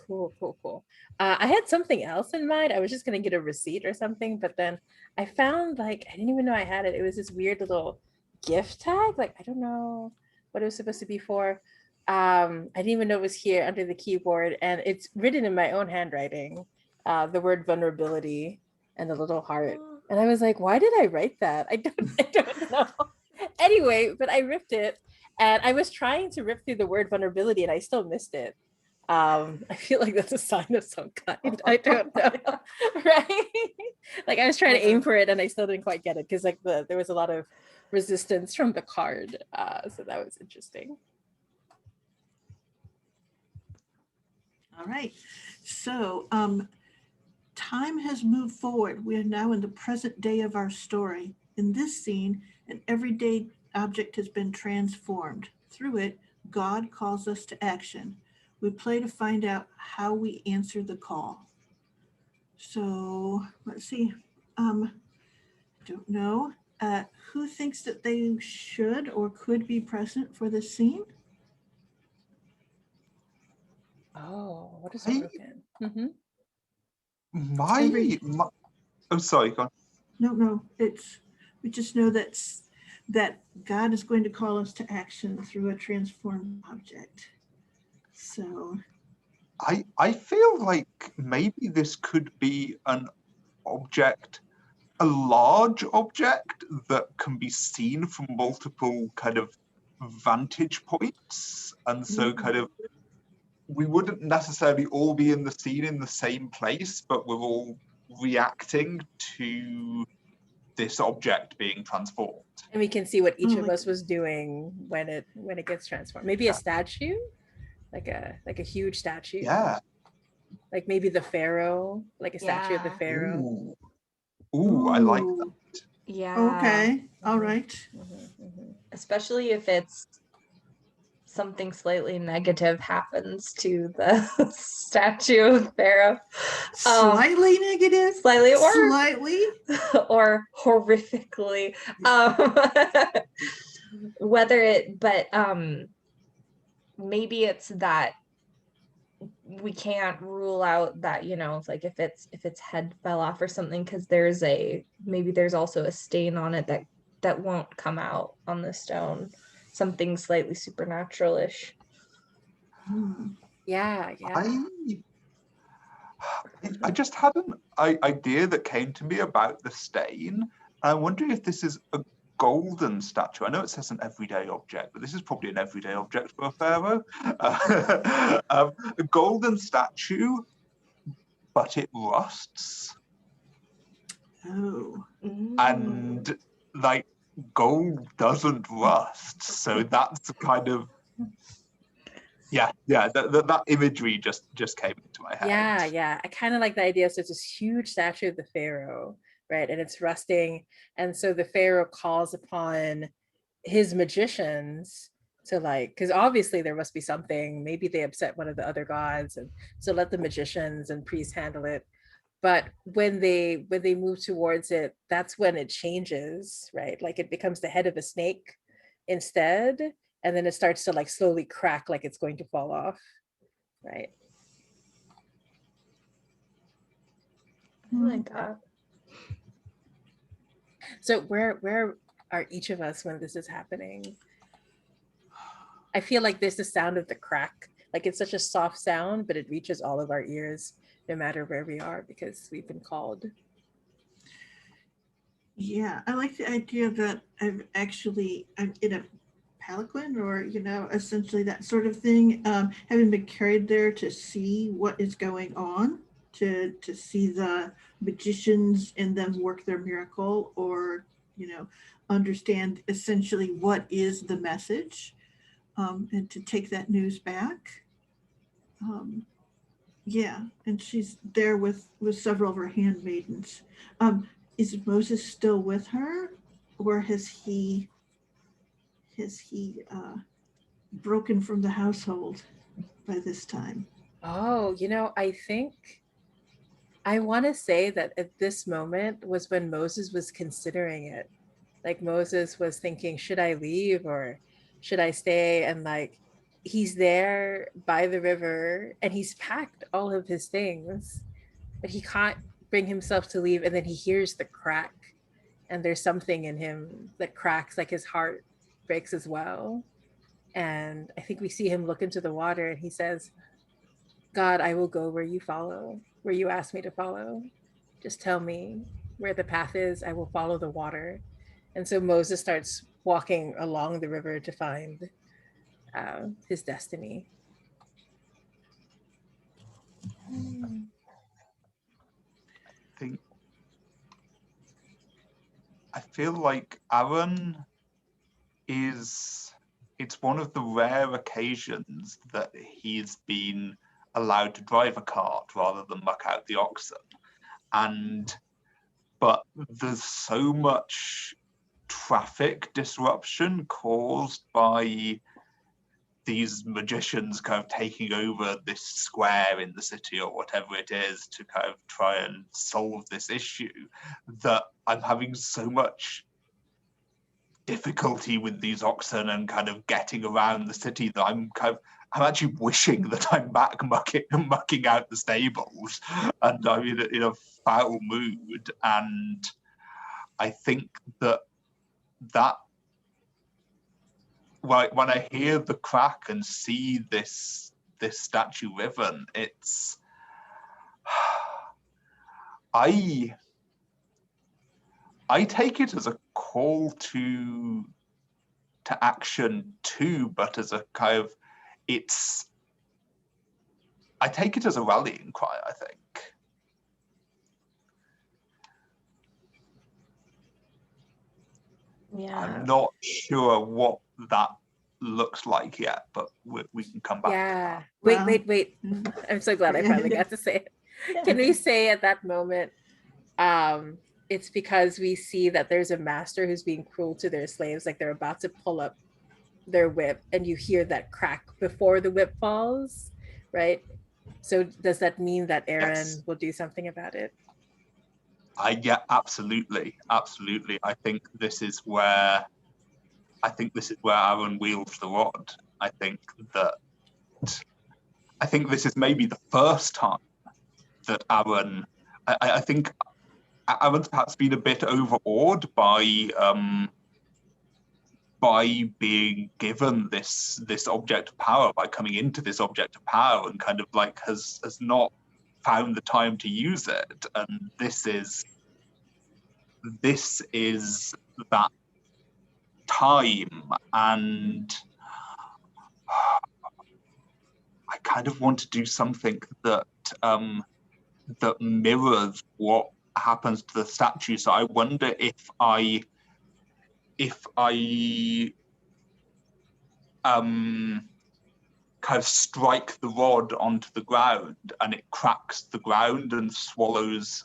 Speaker 1: Cool. I had something else in mind. I was just gonna get a receipt or something, but then I found, like, I didn't even know I had it. It was this weird little gift tag. Like, I don't know what it was supposed to be for. I didn't even know it was here under the keyboard, and it's written in my own handwriting, the word vulnerability and the little heart. And I was like, why did I write that? I don't know. Anyway, but I ripped it, and I was trying to rip through the word vulnerability, and I still missed it. I feel like that's a sign of some kind. I don't know. Right? Like I was trying to aim for it and I still didn't quite get it because like there was a lot of resistance from the card. So that was interesting.
Speaker 3: All right. So Time has moved forward. We are now in the present day of our story. In this scene, an everyday object has been transformed. Through it, God calls us to action. We play to find out how we answer the call. So let's see. Don't know. Who thinks that they should or could be present for this scene?
Speaker 1: Oh, what is
Speaker 4: I-
Speaker 1: broken? Mm-hmm.
Speaker 4: my oh, sorry, go on.
Speaker 3: No. We just know that God is going to call us to action through a transformed object. So
Speaker 4: I feel like maybe this could be an object, a large object that can be seen from multiple kind of vantage points. And so kind of we wouldn't necessarily all be in the scene in the same place, but we're all reacting to this object being transformed.
Speaker 1: And we can see what each of
Speaker 3: like
Speaker 1: us was doing when it gets transformed. Maybe a statue, like a huge statue.
Speaker 4: Yeah.
Speaker 1: Like maybe the pharaoh, like a statue of the
Speaker 2: Yeah.
Speaker 1: pharaoh.
Speaker 4: Ooh, I like
Speaker 3: Ooh.
Speaker 4: that.
Speaker 2: Yeah.
Speaker 3: Okay. All right.
Speaker 2: Especially if it's something slightly negative happens to the statue of Pharaoh.
Speaker 3: Slightly negative.
Speaker 2: Slightly or
Speaker 3: Slightly.
Speaker 2: or horrifically. Whether it, but maybe it's that we can't rule out that, you know, like if its head fell off or something, because maybe there's also a stain on it that won't come out on the stone. Something slightly supernatural-ish.
Speaker 1: Yeah.
Speaker 4: I just had an idea that came to me about the stain. I'm wondering if this is a golden statue. I know it says an everyday object, but this is probably an everyday object for a pharaoh. A golden statue, but it rusts.
Speaker 3: Oh.
Speaker 4: And like gold doesn't rust, so that's kind of that imagery just came into my head.
Speaker 1: Yeah. I kind of like the idea. So it's this huge statue of the pharaoh, right? And it's rusting, and so the pharaoh calls upon his magicians to, like, because obviously there must be something. Maybe they upset one of the other gods, and so let the magicians and priests handle it. But when they move towards it, that's when it changes, right? Like it becomes the head of a snake instead, and then it starts to like slowly crack, like it's going to fall off, right?
Speaker 2: I like that.
Speaker 1: So where are each of us when this is happening? I feel like there's the sound of the crack. Like it's such a soft sound, but it reaches all of our ears, no matter where we are, because we've been called.
Speaker 3: Yeah, I like the idea that I'm in a palanquin, or essentially that sort of thing, having been carried there to see what is going on, to see the magicians and them work their miracle, or understand essentially what is the message, and to take that news back. Yeah, and she's there with several of her handmaidens. Is Moses still with her, or has he broken from the household by this time?
Speaker 1: Oh, I think I want to say that at this moment was when Moses was considering it. Like Moses was thinking, should I leave or should I stay? And like he's there by the river and he's packed all of his things, but he can't bring himself to leave. And then he hears the crack, and there's something in him that cracks, like his heart breaks as well. And I think we see him look into the water and he says, God, I will go where you follow, where you ask me to follow. Just tell me where the path is. I will follow the water. And so Moses starts walking along the river to find his destiny.
Speaker 4: I feel like Aaron it's one of the rare occasions that he's been allowed to drive a cart rather than muck out the oxen. but there's so much traffic disruption caused by these magicians kind of taking over this square in the city or whatever it is to kind of try and solve this issue, that I'm having so much difficulty with these oxen and kind of getting around the city that I'm actually wishing that I'm back mucking out the stables, and I'm in a foul mood. And I think that when I hear the crack and see this statue riven, it's I take it as a call to action too, but as a kind of I take it as a rallying cry, I think.
Speaker 2: Yeah.
Speaker 4: I'm not sure what that looks like yet, but we can come back to that.
Speaker 1: Wait. I'm so glad I finally got to say it. Can we say at that moment, it's because we see that there's a master who's being cruel to their slaves, like they're about to pull up their whip, and you hear that crack before the whip falls, right? So does that mean that Aaron will do something about it?
Speaker 4: Yeah, absolutely. I think this is where Aaron wields the rod. I think this is maybe the first time that Aaron. I think Aaron's perhaps been a bit overawed by being given this object of power, by coming into this object of power, and kind of like has not found the time to use it. And this is that time, and I kind of want to do something that mirrors what happens to the statue. So I wonder if I kind of strike the rod onto the ground, and it cracks the ground and swallows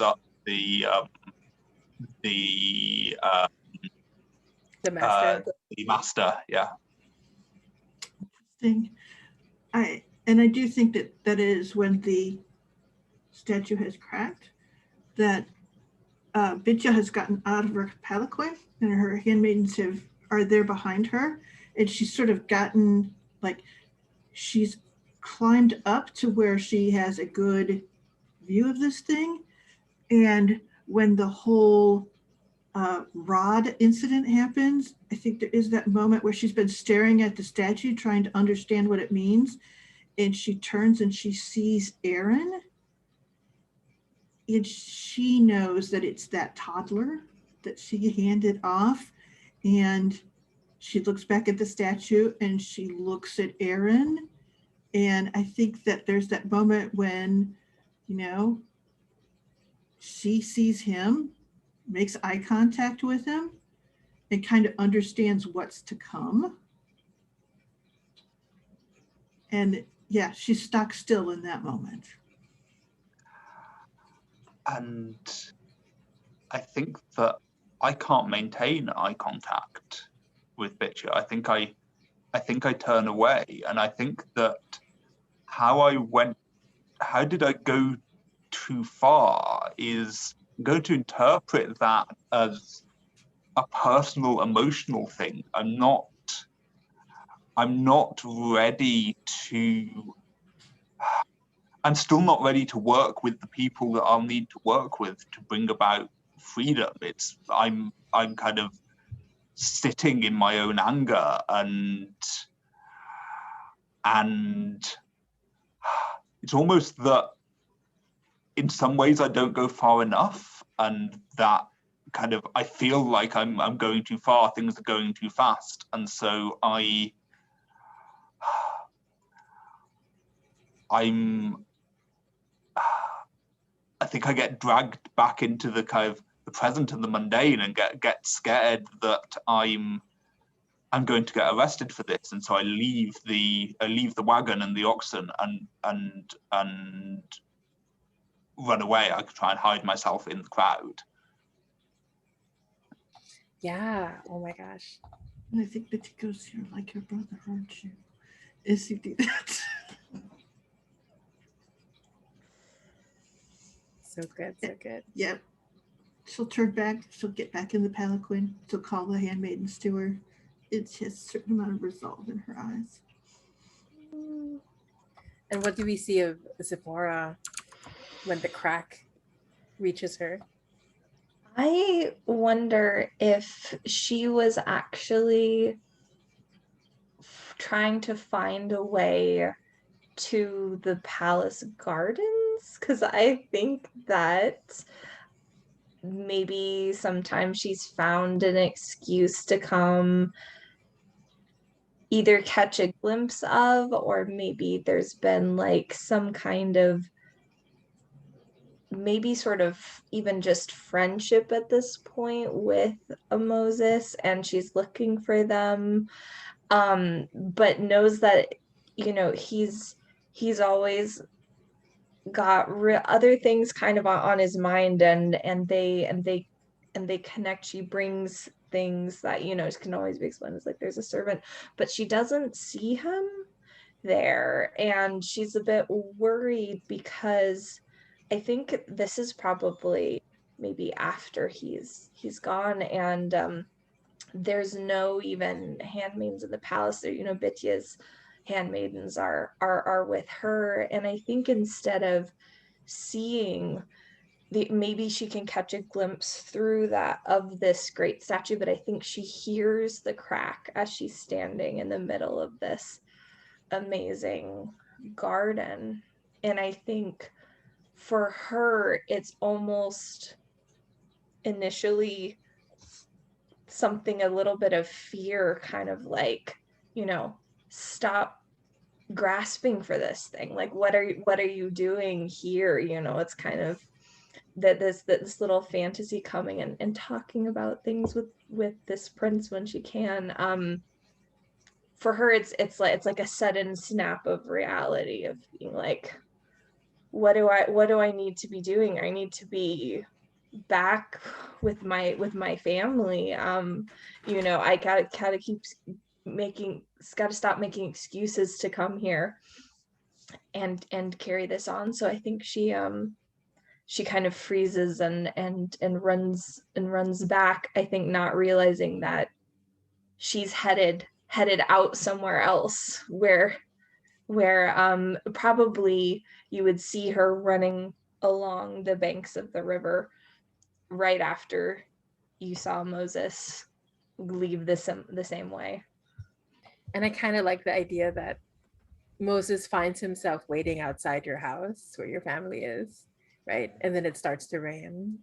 Speaker 4: up the
Speaker 1: master.
Speaker 4: The master, yeah.
Speaker 3: I do think that is when the statue has cracked, that Bitja has gotten out of her palanquin, and her handmaidens are there behind her, and she's sort of gotten, like, she's climbed up to where she has a good view of this thing. And when the whole rod incident happens, I think there is that moment where she's been staring at the statue trying to understand what it means, and she turns and she sees Aaron, and she knows that it's that toddler that she handed off, and she looks back at the statue and she looks at Aaron, and I think that there's that moment when, she sees him, makes eye contact with him, and kind of understands what's to come. And yeah, she's stuck still in that moment.
Speaker 4: And I think that I can't maintain eye contact with Bitcher. I think I turn away, and I think that how did I go too far is I'm going to interpret that as a personal emotional thing. I'm not I'm still not ready to work with the people that I'll need to work with to bring about freedom. I'm kind of sitting in my own anger, and it's almost that in some ways I don't go far enough, and that kind of I feel like I'm going too far, things are going too fast, and so I think I get dragged back into the kind of the present and the mundane, and get scared that I'm going to get arrested for this, and so I leave the wagon and the oxen and run away. I could try and hide myself in the crowd.
Speaker 1: Yeah. Oh my gosh.
Speaker 3: And I think Betty goes, "You're like your brother, aren't you?" As you do that.
Speaker 1: So good. So good.
Speaker 3: Yep. She'll turn back. She'll get back in the palanquin. She'll call the handmaidens to her. It's just a certain amount of resolve in her eyes.
Speaker 1: And what do we see of Zipporah when the crack reaches her?
Speaker 2: I wonder if she was actually trying to find a way to the palace gardens, because I think that maybe sometimes she's found an excuse to come either catch a glimpse of, or maybe there's been like some kind of maybe sort of even just friendship at this point with a Moses, and she's looking for them, but knows that, you know, he's always got other things kind of on his mind, and they connect. She brings things that, you know, can always be explained as like there's a servant, but she doesn't see him there, and she's a bit worried because I think this is probably maybe after he's gone, and there's no even handmaidens in the palace. There, you know, Bitya's handmaidens are with her, and I think instead of seeing maybe she can catch a glimpse through that of this great statue, but I think she hears the crack as she's standing in the middle of this amazing garden. And I think for her, it's almost initially something, a little bit of fear, kind of like, you know, stop grasping for this thing. Like, what are you doing here? You know, it's kind of that this little fantasy coming and talking about things with this prince when she can. For her, it's like a sudden snap of reality of being like, what do I need to be doing? I need to be back with my family. You know, I gotta keep gotta stop making excuses to come here and carry this on. So I think she kind of freezes and runs back, I think, not realizing that she's headed out somewhere else where probably you would see her running along the banks of the river right after you saw Moses leave the same way.
Speaker 1: And I kind of like the idea that Moses finds himself waiting outside your house where your family is, right? And then it starts to rain.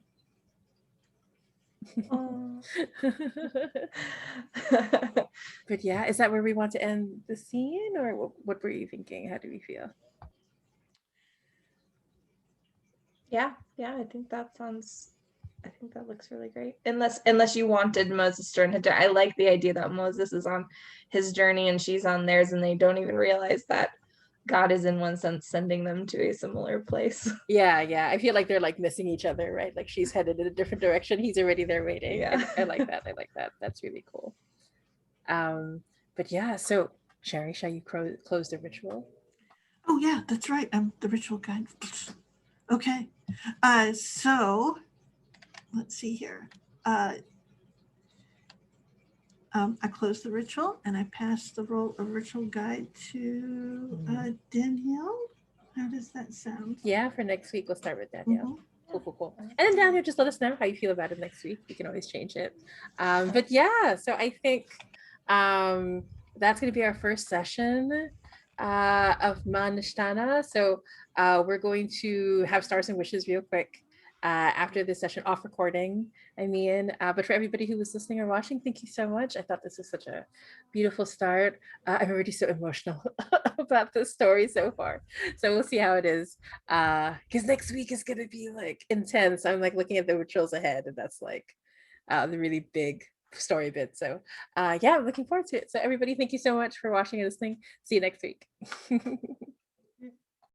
Speaker 1: But yeah, is that where we want to end the scene, or what were you thinking? How do we feel?
Speaker 2: Yeah, I think that looks really great. Unless you wanted Moses to turn her. I like the idea that Moses is on his journey and she's on theirs, and they don't even realize that God is in one sense sending them to a similar place.
Speaker 1: Yeah, I feel like they're like missing each other, right? Like she's headed in a different direction, he's already there waiting.
Speaker 2: Yeah.
Speaker 1: I like that. That's really cool. But yeah, so Sherry, shall you close the ritual?
Speaker 3: Oh yeah, that's right. The ritual guide. Okay. So let's see here. I close the ritual and I pass the role of ritual guide to Danielle. How does that sound?
Speaker 1: Yeah, for next week we'll start with Danielle. Cool. And then Danielle, just let us know how you feel about it next week. We can always change it. But yeah, so I think that's going to be our first session of Nishtana. So we're going to have stars and wishes real quick after this session, off recording. But for everybody who was listening or watching, thank you so much. I thought this was such a beautiful start. I'm already so emotional about this story so far. So we'll see how it is. Because next week is going to be like intense. I'm like looking at the rituals ahead, and that's like the really big story bit. So yeah, I'm looking forward to it. So everybody, thank you so much for watching and listening. See you next week.